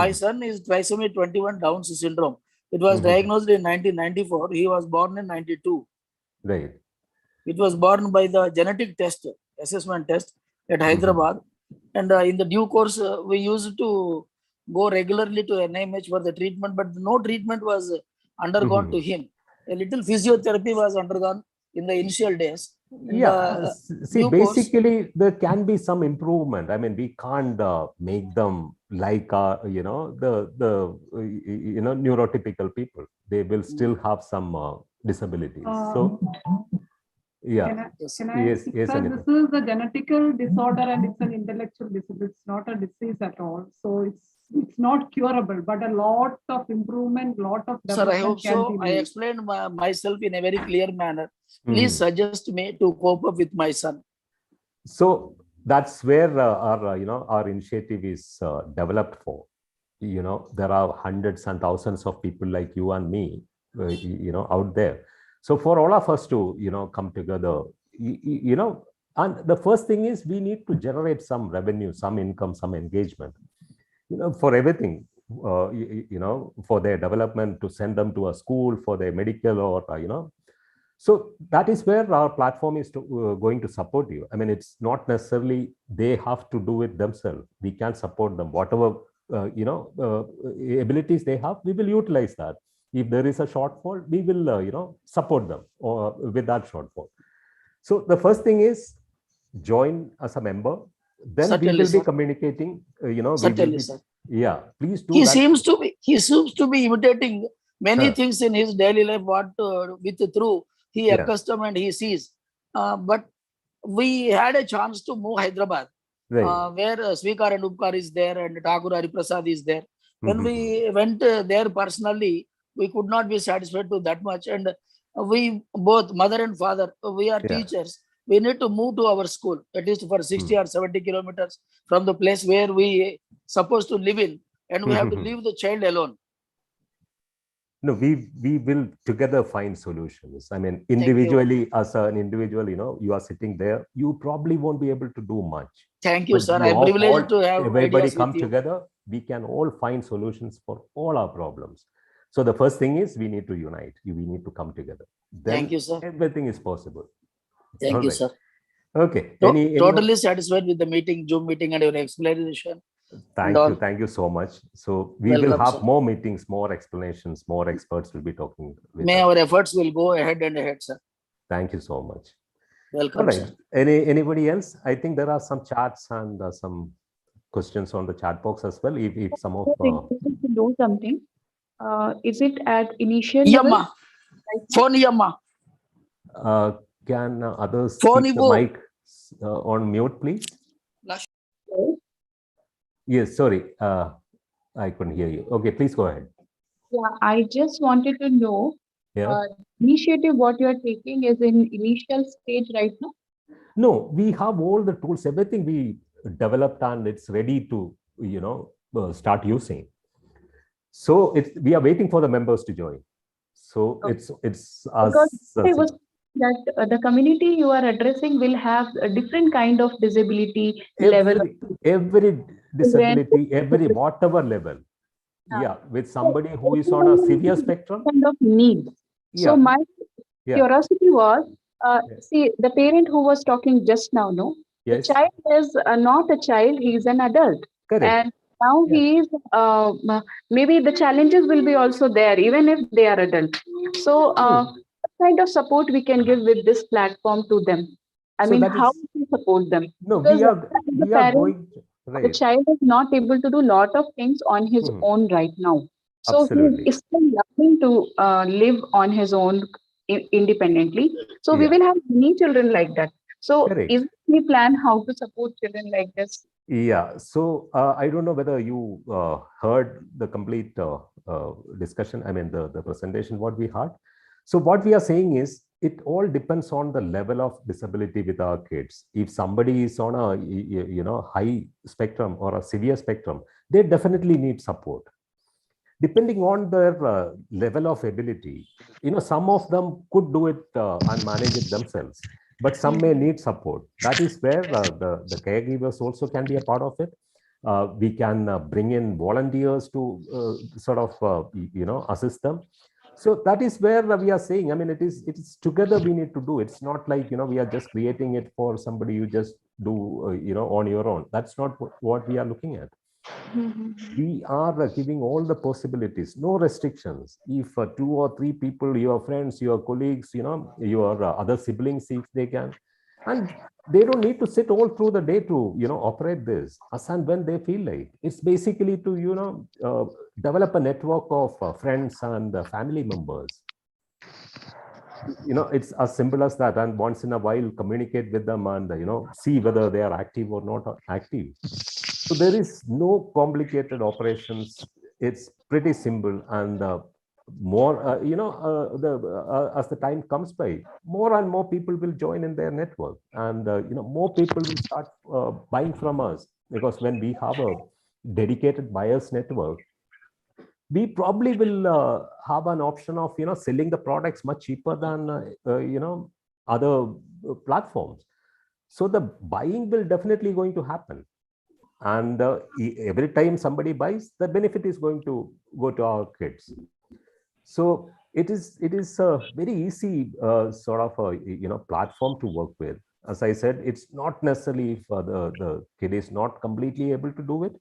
S5: my son is trisomy 21 Down syndrome. It was diagnosed in 1994. He was born in 92.
S1: right.
S5: It was born by the genetic test, assessment test at Hyderabad. And in the due course, we used to go regularly to NIMH for the treatment, but no treatment was undergone to him. A little physiotherapy was undergone in the initial days. In
S1: Yeah,
S5: the
S1: see,
S5: due course,
S1: basically there can be some improvement. I mean, we can't make them like the neurotypical people. They will still have some disabilities. So yeah,
S4: Can I,
S5: yes.
S4: can I,
S1: yes,
S4: sir,
S1: Anita.
S4: this is a genetical disorder and it's an intellectual disorder. It's not a disease at all. So it's not curable, but a lot of improvement, lot of
S5: Sir, I hope
S4: development can
S5: so.
S4: be
S5: I
S4: made.
S5: explained myself in a very clear manner. Please suggest me to cope up with my son.
S1: So that's where our initiative is developed for. There are hundreds and thousands of people like you and me, out there. So for all of us to, come together, and the first thing is we need to generate some revenue, some income, some engagement, for everything, for their development, to send them to a school, for their medical or, so that is where our platform is going to support you. I mean, it's not necessarily they have to do it themselves. We can support them. Whatever abilities they have, we will utilize that. If there is a shortfall, we will support them or with that shortfall. So the first thing is join as a member. Then
S5: Certainly,
S1: we will be
S5: sir.
S1: communicating.
S5: Certainly, sir.
S1: Yeah, please do
S5: He
S1: that.
S5: seems to be imitating many
S1: Huh.
S5: things in his daily life. What with through he
S1: Yeah.
S5: accustomed and he sees. But we had a chance to move Hyderabad,
S1: Right.
S5: where Svikar and Upkar is there and Thakur Hari Prasad is there. When we went there personally, we could not be satisfied to that much. And we both, mother and father, we are
S1: Yeah.
S5: teachers. We need to move to our school, at least for 60 or 70 kilometers from the place where we supposed to live in, and we have to leave the child alone.
S1: No, we will together find solutions. I mean,
S5: you.
S1: individually, as an individual, you are sitting there, you probably won't be able to do much.
S5: Thank you,
S1: But
S5: sir.
S1: we
S5: I'm
S1: all-
S5: privileged to have
S1: everybody
S5: ideas
S1: come
S5: with you.
S1: together, we can all find solutions for all our problems. So the first thing is we need to unite. We need to come together. Then
S5: Thank you, sir.
S1: everything is possible.
S5: Thank
S1: All
S5: you,
S1: right.
S5: sir.
S1: Okay. Anyone?
S5: Totally satisfied with the meeting, Zoom meeting, and your explanation.
S1: Thank you so much. So we will
S5: Welcome,
S1: have
S5: sir.
S1: more meetings, more explanations, more experts will be talking with
S5: May
S1: us.
S5: our efforts will go ahead and ahead, sir.
S1: Thank you so much.
S5: Welcome,
S1: All right.
S5: sir.
S1: Anybody else? I think there are some chats and some questions on the chat box as well. If some of
S6: Requested to do something. Is it at initial level?
S5: Yamma. Phone Yamma.
S1: can others
S5: Phone
S1: keep the
S5: Ivo.
S1: mic on mute, please?
S5: Lash-
S1: Yes, sorry. I couldn't hear you. Okay, please go ahead.
S6: Yeah, I just wanted to know
S1: Yeah.
S6: Initiative what you are taking is in initial stage right now?
S1: No, we have all the tools, everything we developed, and it's ready to, start using. So we are waiting for the members to join. So
S6: Okay.
S1: it's
S6: Because
S1: us.
S6: I was that the community you are addressing will have a different kind of disability level of
S1: Every
S6: children.
S1: disability, every whatever level.
S6: Uh,
S1: Yeah, with
S6: so
S1: somebody who is on
S6: everyone
S1: a
S6: will
S1: severe
S6: have different
S1: spectrum.
S6: kind of needs. So
S1: Yeah,
S6: my
S1: yeah,
S6: curiosity was,
S1: yeah.
S6: see, the parent who was talking just now, no, the
S1: Yes,
S6: child is not a child; he is an adult,
S1: correct.
S6: and now
S1: Yeah.
S6: he is. Maybe the challenges will be also there, even if they are adult. So,
S1: True.
S6: what kind of support we can give with this platform to them? I
S1: So
S6: mean,
S1: that
S6: how
S1: is,
S6: we can support them?
S1: no,
S6: Because the
S1: we are
S6: parent,
S1: going
S6: the
S1: right.
S6: child is not able to do lot of things on his
S1: Mhm.
S6: own right now. So he
S1: Absolutely.
S6: is still learning to live on his own independently. So we
S1: Yeah,
S6: will have many children like that. So
S1: correct.
S6: is any plan how to support children like this?
S1: Yeah. So I don't know whether you heard the complete discussion. I mean, the presentation what we had. So what we are saying is it all depends on the level of disability with our kids. If somebody is on a high spectrum or a severe spectrum, they definitely need support. Depending on their level of ability, some of them could do it and manage it themselves, but some may need support. That is where the caregivers also can be a part of it. We can bring in volunteers to sort of assist them. So that is where we are saying, I mean, it is together we need to do. It's not like we are just creating it for somebody you just do on your own. That's not what we are looking at. We are giving all the possibilities, no restrictions. If two or three people, your friends, your colleagues, your other siblings, if they can, and they don't need to sit all through the day to operate this as and when they feel like. It's basically to develop a network of friends and family members. It's as simple as that, and once in a while communicate with them and see whether they are active or not active. So there is no complicated operations. It's pretty simple, and more, as the time comes by, more and more people will join in their network, and more people will start buying from us, because when we have a dedicated buyers network, we probably will have an option of selling the products much cheaper than other platforms. So the buying will definitely going to happen, and every time somebody buys, the benefit is going to go to our kids. So it is a very easy sort of a platform to work with. As I said, it's not necessarily if the kid is not completely able to do it,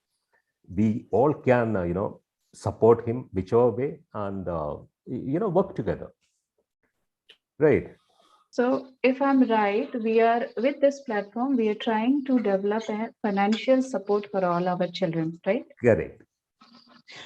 S1: we all can support him whichever way, and work together, right?
S6: So if I'm right, we are with this platform, we are trying to develop a financial support for all our children, right?
S1: Correct.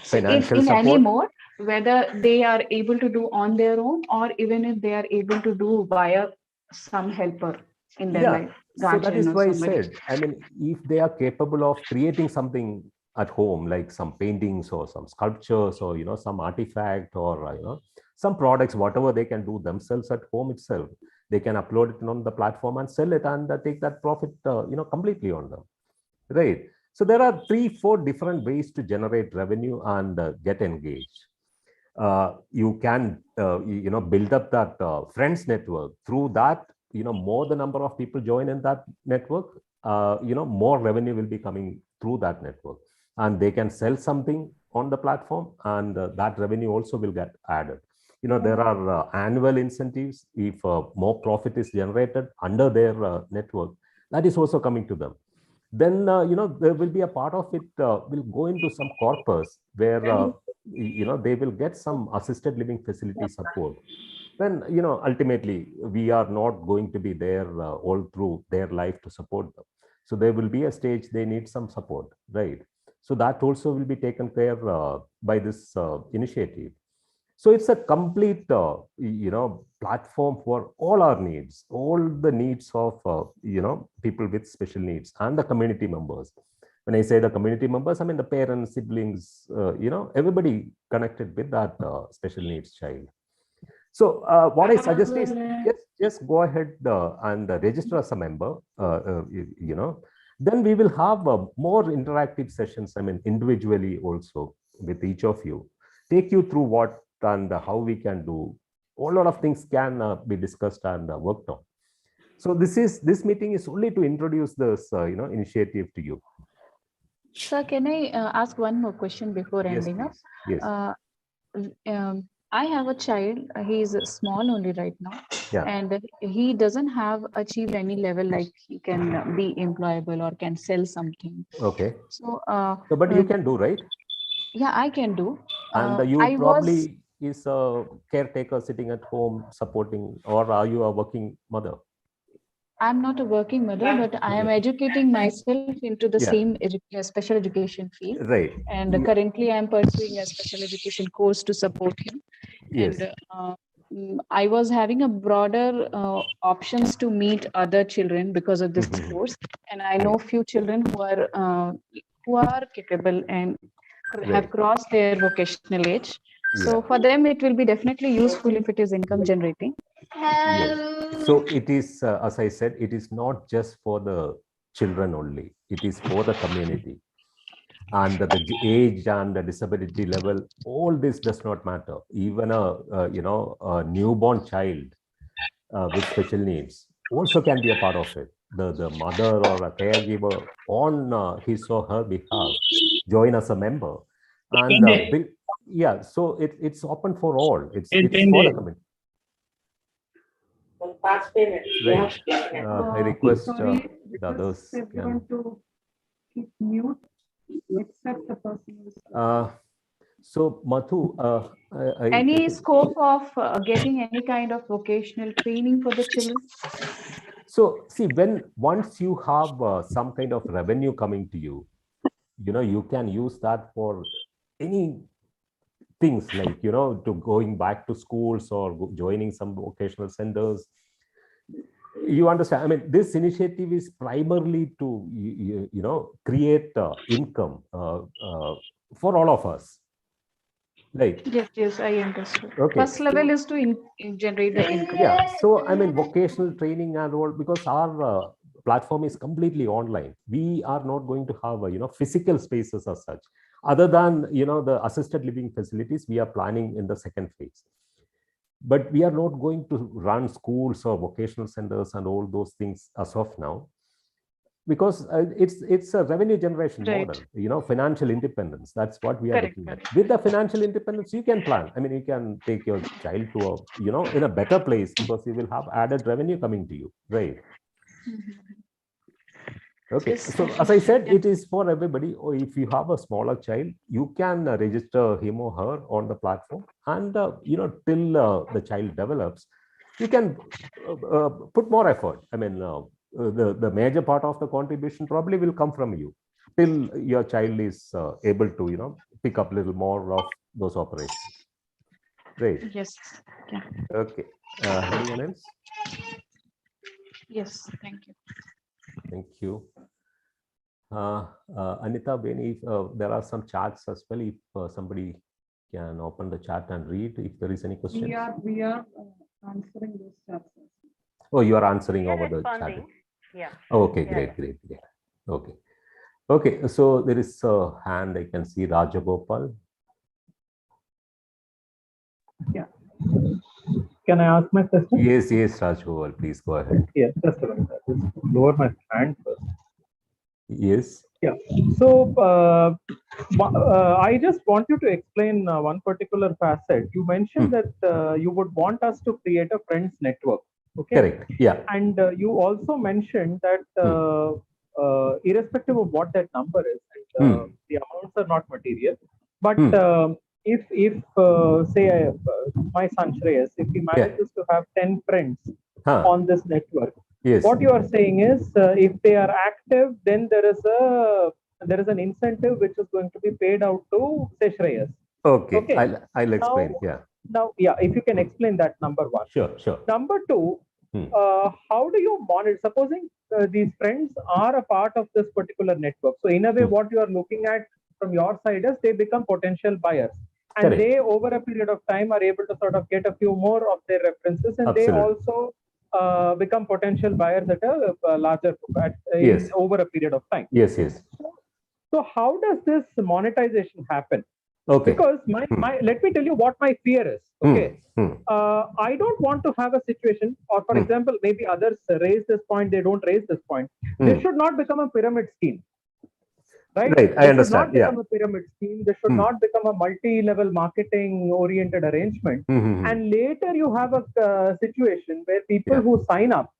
S6: So
S1: Financial
S6: in any
S1: support.
S6: mode, whether they are able to do on their own or even if they are able to do via some helper in their
S1: Yeah,
S6: life,
S1: so that
S6: guardian
S1: is
S6: or
S1: why I
S6: somebody.
S1: said, I mean, if they are capable of creating something at home, like some paintings or some sculptures or, some artifact or, some products, whatever they can do themselves at home itself, they can upload it on the platform and sell it, and take that profit, completely on them, right? So there are 3, 4 different ways to generate revenue and get engaged. You can build up that friends network. Through that, more the number of people join in that network, more revenue will be coming through that network, and they can sell something on the platform, and that revenue also will get added. There are annual incentives. If more profit is generated under their network, that is also coming to them. Then there will be a part of it will go into some corpus where they will get some assisted living facility support. Then ultimately we are not going to be there all through their life to support them. So there will be a stage they need some support, right? So that also will be taken care by this initiative. So it's a complete platform for all our needs, all the needs of people with special needs and the community members. When I say the community members, I mean the parents, siblings, everybody connected with that special needs child. So what I suggest is just go ahead and register as a member, then we will have more interactive sessions, I mean, individually also with each of you, take you through what and how we can do. A lot of things can be discussed and worked on. So this meeting is only to introduce this, initiative to you.
S6: Sir, can I ask one more question before
S1: Yes,
S6: ending up?
S1: please. Yes.
S6: I have a child. He's small only right now,
S1: Yeah.
S6: and he doesn't have achieved any level like he can be employable or can sell something.
S1: Okay.
S6: So,
S1: But you can do, right?
S6: yeah, I can do.
S1: And you
S6: I
S1: probably
S6: was
S1: is a caretaker sitting at home supporting, or are you a working mother?
S6: I'm not a working mother, but I am
S1: Yeah.
S6: educating myself into the
S1: Yeah.
S6: same special education field.
S1: Right.
S6: And
S1: Yeah.
S6: currently, I am pursuing a special education course to support him.
S1: Yes.
S6: And I was having a broader options to meet other children because of this
S1: Mhm.
S6: course. And I know few children who are capable and have
S1: Right.
S6: crossed their vocational age. So
S1: Yeah.
S6: for them, it will be definitely useful if it is income generating.
S1: Yes. So it is, as I said, it is not just for the children only. It is for the community. And the age and the disability level, all this does not matter. Even a newborn child with special needs also can be a part of it. The mother or a caregiver on his or her behalf join as a member. And yeah, so it's open for all. It's for the community. Right. I request
S4: Sorry,
S1: the others
S4: request everyone
S1: can.
S4: to keep mute except the person who's.
S1: So Madhu,
S6: Any scope of getting any kind of vocational training for the children?
S1: so see, when once you have some kind of revenue coming to you, you can use that for any things, like to going back to schools or joining some vocational centers. You understand, I mean, this initiative is primarily to create income for all of us, right?
S6: Yes, I understood.
S1: Okay.
S6: First level is to generate the income.
S1: Yeah, so I mean, vocational training and all, because our platform is completely online. We are not going to have physical spaces as such, other than the assisted living facilities we are planning in the second phase. But we are not going to run schools or vocational centers and all those things as of now, because it's a revenue generation
S6: Right.
S1: model, financial independence. That's what we are
S6: Correct,
S1: looking at.
S6: correct.
S1: With the financial independence, you can plan. I mean, you can take your child to a in a better place, because you will have added revenue coming to you, right? Okay.
S6: Yes,
S1: So as I said, it is for everybody. Or if you have a smaller child, you can register him or her on the platform, and till the child develops, you can put more effort. I mean, the major part of the contribution probably will come from you till your child is able to pick up a little more of those operations, right?
S6: Yes. Yeah.
S1: Okay. Anyone else?
S6: Yes. Thank you.
S1: Thank you. Anita, Beni, there are some chats as well. If somebody can open the chat and read, if there is any questions.
S4: We are answering those chats.
S1: Oh, you are answering over the chat.
S7: Yeah.
S1: Oh, okay, great. Okay. Okay, so there is a hand I can see, Rajagopal.
S8: Yeah. Can I ask my question?
S1: Yes, Rajagopal, please go ahead.
S8: Yes, just a minute. I'll just lower my hand first.
S1: Yes.
S8: Yeah. So I just want you to explain one particular facet. You mentioned that you would want us to create a friends network. Okay.
S1: Correct. Yeah.
S8: And you also mentioned that irrespective of what that number is, the amounts are not material. But if say my son Shreyas, if he manages to have 10 friends on this network,
S1: yes,
S8: what you are saying is if they are active, then there is an incentive which is going to be paid out to say Shreyas.
S1: Okay. I'll explain.
S8: Now, if you can explain that, number one.
S1: Sure.
S8: Number two, how do you monitor? Supposing these friends are a part of this particular network. So in a way, what you are looking at from your side is they become potential buyers. and they over a period of time are able to sort of get a few more of their references, and they also become potential buyers at a larger over a period of time.
S1: Yes, yes.
S8: So how does this monetization happen?
S1: Okay.
S8: Because let me tell you what my fear is. Okay. I don't want to have a situation, or for example, maybe others raise this point, they don't raise this point. This should not become a pyramid scheme. Right.
S1: I understand.
S8: Should not become a pyramid scheme. This should not become a multi-level marketing-oriented arrangement. And later you have a situation where people who sign up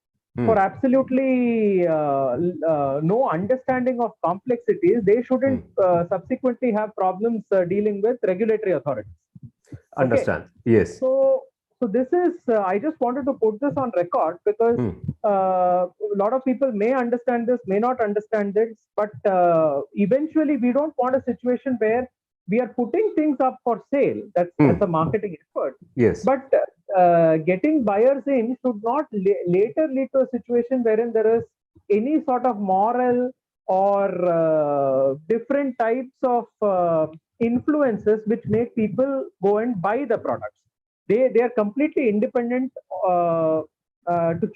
S8: for absolutely no understanding of complexities, they shouldn't subsequently have problems dealing with regulatory authorities.
S1: Understand. Yes.
S8: So this is, I just wanted to put this on record because a lot of people may understand this, may not understand this, but eventually we don't want a situation where we are putting things up for sale. That's a marketing effort.
S1: Yes.
S8: But getting buyers in should not later lead to a situation wherein there is any sort of moral or different types of influences which make people go and buy the products. They are completely independent to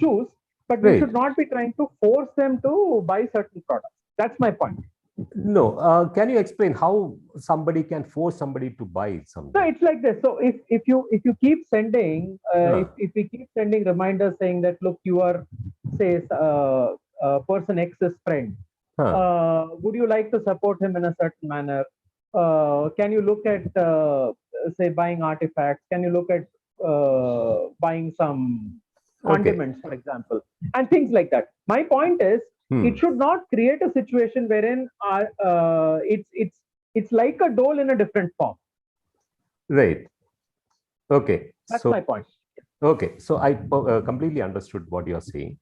S8: choose, but we should not be trying to force them to buy certain products. That's my point.
S1: No, can you explain how somebody can force somebody to buy something?
S8: So it's like this. So if you keep sending, if we keep sending reminders saying that, look, you are, say, person X's friend. Would you like to support him in a certain manner? Can you look at, say, buying artifacts? Can you look at buying some condiments, for example, and things like that? My point is, it should not create a situation wherein it's like a dole in a different form.
S1: Right. Okay.
S8: That's my point.
S1: Okay. So I completely understood what you're saying.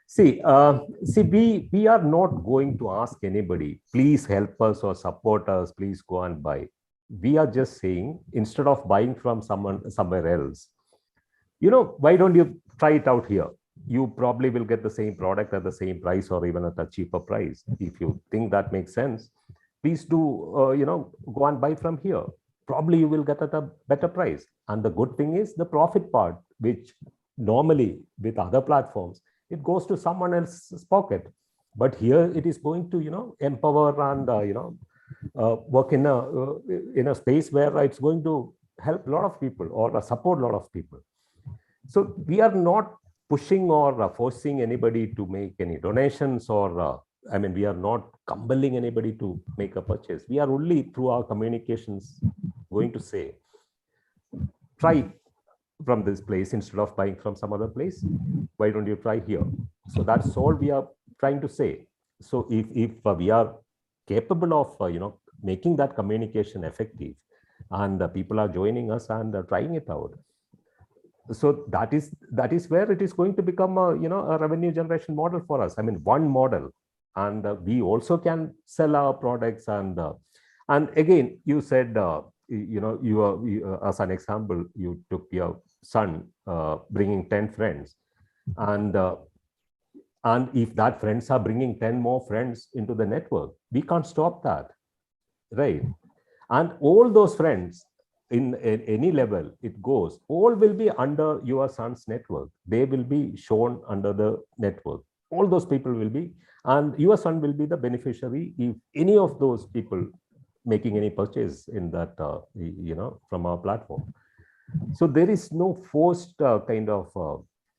S1: See, we are not going to ask anybody, please help us or support us, please go and buy. We are just saying, instead of buying from somewhere else, why don't you try it out here? You probably will get the same product at the same price or even at a cheaper price. If you think that makes sense, please do, go and buy from here. Probably you will get at a better price. And the good thing is the profit part, which normally with other platforms, it goes to someone else's pocket. But here it is going to, empower and, work in a space where it's going to help a lot of people or support a lot of people. So we are not pushing or forcing anybody to make any donations or, we are not compelling anybody to make a purchase. We are only through our communications going to say, try from this place instead of buying from some other place. Why don't you try here? So that's all we are trying to say. So if we are capable of, making that communication effective and people are joining us and trying it out, so that is where it is going to become a revenue generation model for us. One model, and we also can sell our products. And again, you said you as an example, you took your son bringing 10 friends, and if that friends are bringing 10 more friends into the network, we can't stop that, right? And all those friends, in any level it goes, all will be under your son's network. They will be shown under the network. All those people will be, and your son will be the beneficiary if any of those people making any purchase in that, from our platform. So there is no forced kind of,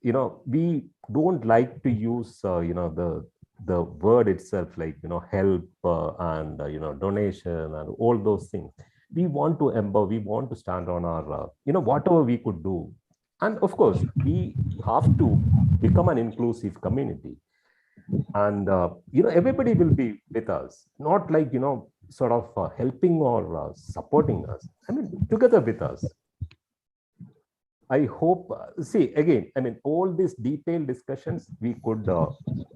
S1: we don't like to use, the word itself, like, help and, donation and all those things. We want to empower, we want to stand on our, whatever we could do. And of course, we have to become an inclusive community. And, everybody will be with us, not like, sort of helping or supporting us. Together with us. I hope, see, again, all these detailed discussions we could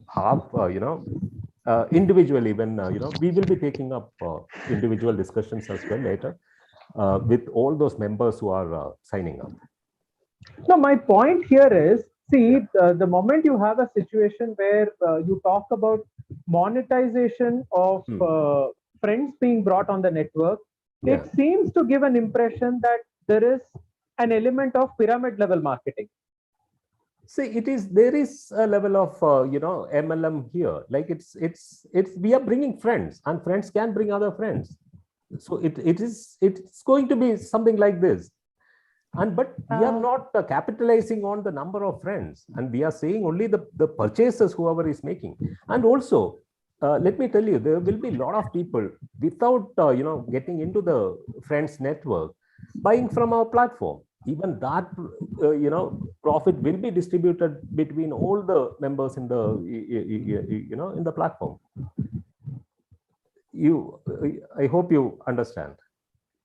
S1: have, individually when, we will be taking up individual discussions as well later with all those members who are signing up.
S8: No, my point here is, see, the moment you have a situation where you talk about monetization of friends being brought on the network, it seems to give an impression that there is an element of pyramid level marketing.
S1: See, there is a level of MLM here. Like it's we are bringing friends, and friends can bring other friends. So it's going to be something like this. But we are not capitalizing on the number of friends, and we are saying only the purchases whoever is making. And also, let me tell you, there will be a lot of people without getting into the friends network buying from our platform. Even that profit will be distributed between all the members in the in the platform. I hope you understand.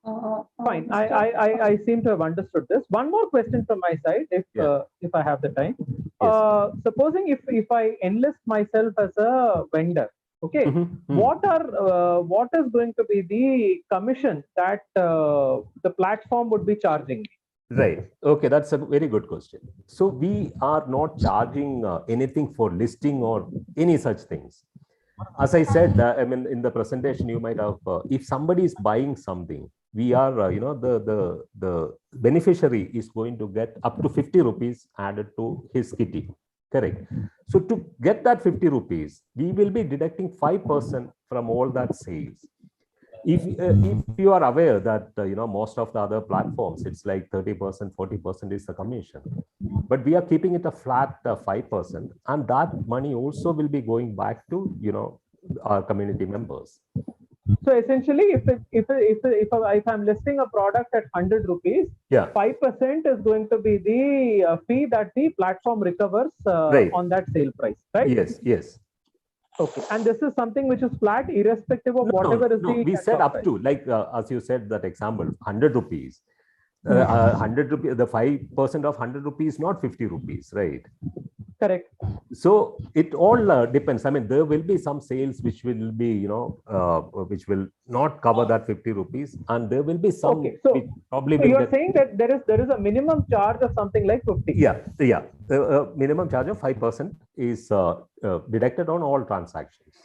S8: Fine. I seem to have understood this. One more question from my side, if I have the time. Yes. Supposing if I enlist myself as a vendor, okay, what is going to be the commission that the platform would be charging me?
S1: Right. Okay, that's a very good question. So we are not charging anything for listing or any such things. As I said, I mean, in the presentation, you might have, if somebody is buying something, we are, the beneficiary is going to get up to 50 rupees added to his kitty. Correct. So to get that 50 rupees, we will be deducting 5% from all that sales. If you are aware that most of the other platforms, it's like 30%, 40% is the commission, but we are keeping it a flat 5%, and that money also will be going back to our community members.
S8: So essentially, if I'm listing a product at 100 rupees, 5% is going to be the fee that the platform recovers on that sale price, right?
S1: Yes.
S8: Okay, and this is something which is flat, irrespective of whatever is the.
S1: We said up to, like as you said that example, 100 rupees. 100 rupees, the 5% of 100 rupees, not 50 rupees, right?
S8: Correct.
S1: So it all depends. I mean, there will be some sales which will be, which will not cover that 50 rupees, and there will be some.
S8: Okay, so
S1: probably
S8: you're saying that there is a minimum charge of something like 50.
S1: Yeah. Minimum charge of 5% is deducted on all transactions.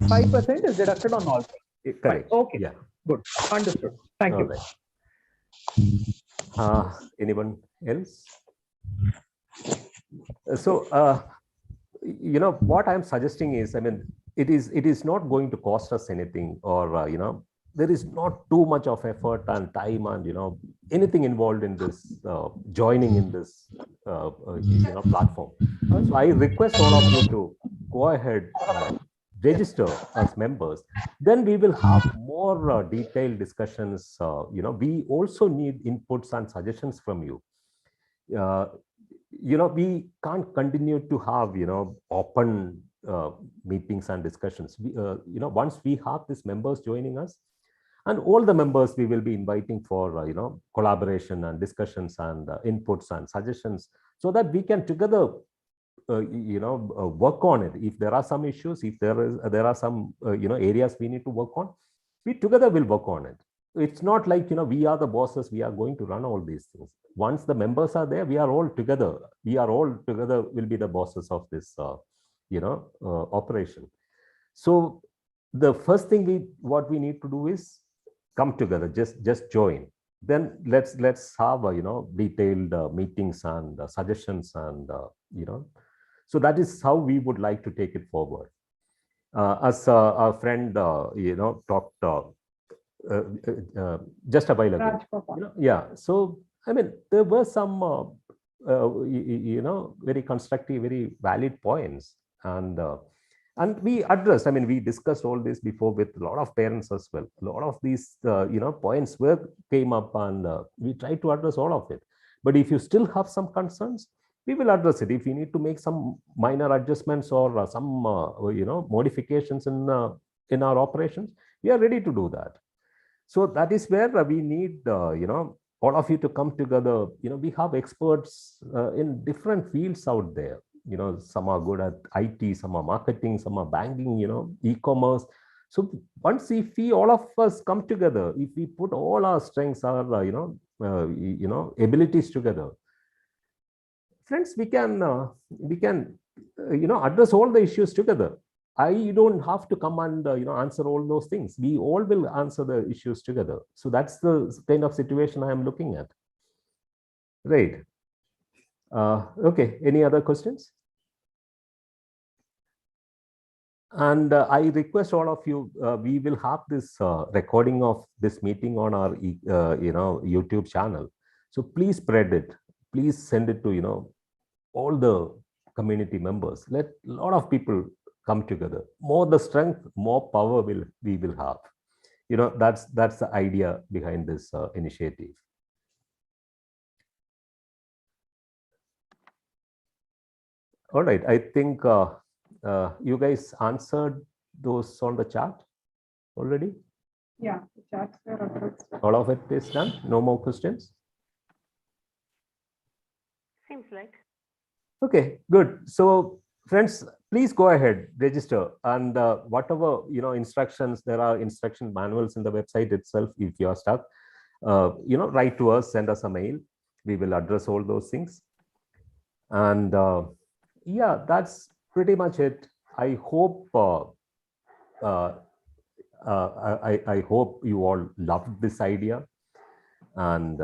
S8: 5% is deducted on all.
S1: Correct.
S8: Fine. Okay. Yeah. Good. Understood. Thank you.
S1: Right. Anyone else? So, what I'm suggesting is, I mean, it is not going to cost us anything, or there is not too much of effort and time and anything involved in this joining in this platform. So I request all of you to go ahead, register as members. Then we will have more detailed discussions. We also need inputs and suggestions from you. We can't continue to have open meetings and discussions. Once we have these members joining us, and all the members we will be inviting for collaboration and discussions and inputs and suggestions, so that we can together work on it. If there are some issues, if there are some areas we need to work on, we together will work on it. It's not like we are the bosses, we are going to run all these things. Once the members are there, we are all together will be the bosses of this operation. So the first thing what we need to do is come together, just join. Then let's have detailed meetings and suggestions, and so that is how we would like to take it forward. As our friend talked just a while ago. So I mean, there were some very constructive, very valid points, and we addressed. I mean, we discussed all this before with a lot of parents as well. A lot of these points came up, and we tried to address all of it. But if you still have some concerns, we will address it. If we need to make some minor adjustments or some modifications in our operations, we are ready to do that. So that is where we need all of you to come together. We have experts in different fields out there. Some are good at IT, some are marketing, some are banking, e-commerce. So once if we all of us come together, if we put all our strengths, our abilities together, friends, we can address all the issues together. I don't have to come and answer all those things. We all will answer the issues together. So that's the kind of situation I am looking at. Right. Okay. Any other questions? And I request all of you, we will have this recording of this meeting on our YouTube channel. So please spread it. Please send it to all the community members. Let a lot of people come together. More the strength, more power we will have. That's the idea behind this initiative. All right, I think you guys answered those on the chat already.
S4: Yeah, the chats were addressed.
S1: All of it is done. No more questions.
S7: Seems like.
S1: Okay, good. So friends, please go ahead, register, and whatever instructions, there are instruction manuals in the website itself. If you are stuck, write to us, send us a mail. We will address all those things. And yeah, that's pretty much it. I hope I hope you all loved this idea, and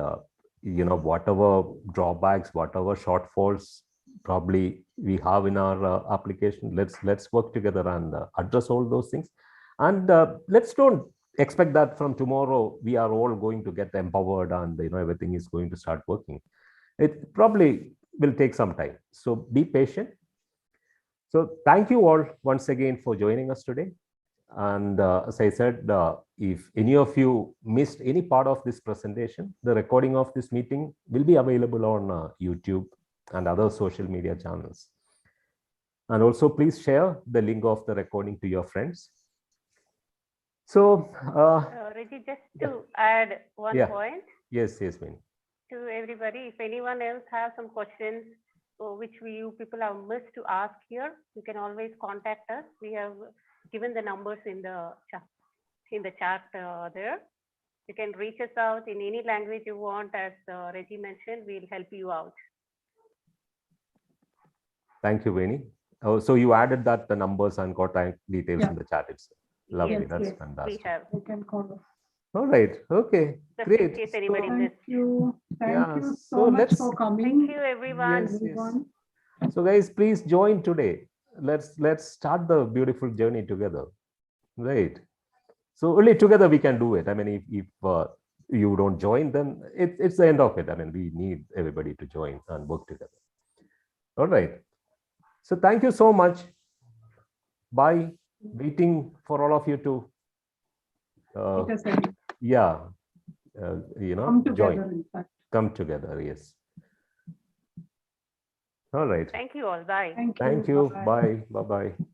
S1: whatever drawbacks, whatever shortfalls probably we have in our application, let's work together and address all those things. And let's don't expect that from tomorrow we are all going to get empowered and everything is going to start working. It probably will take some time, so be patient. So thank you all once again for joining us today. And as I said, if any of you missed any part of this presentation, the recording of this meeting will be available on YouTube and other social media channels. And also please share the link of the recording to your friends. So
S7: Reggie, just to add one point.
S1: Yes, Yasmin.
S7: To everybody, if anyone else has some questions which you people have missed to ask here, you can always contact us. We have given the numbers in the chat there. You can reach us out in any language you want. As Reggie mentioned, we'll help you out.
S1: Thank you, Veni. Oh, so you added that the numbers and contact details in the chat itself. Lovely,
S7: Yes,
S1: that's
S7: yes,
S1: fantastic.
S7: we have.
S4: You can call us.
S1: All right, okay,
S7: Just
S1: great.
S7: in case anybody
S4: Thank
S7: missed.
S4: you. Thank
S1: Yeah,
S4: you
S1: so
S4: so much
S1: let's-
S4: for coming.
S7: Thank you, everyone.
S1: Yes, yes.
S4: Everyone.
S1: So guys, please join today. Let's start the beautiful journey together, right? So only together we can do it. I mean, if you don't join, then it's the end of it. I mean, we need everybody to join and work together. All right. So thank you so much. Bye. Waiting for all of you to
S4: It has ended.
S1: yeah,
S4: Come together,
S1: join.
S4: in fact.
S1: Come together. Yes. All right.
S7: Thank you all. Bye.
S1: Thank you.
S4: Bye.
S1: Bye. Bye. Bye.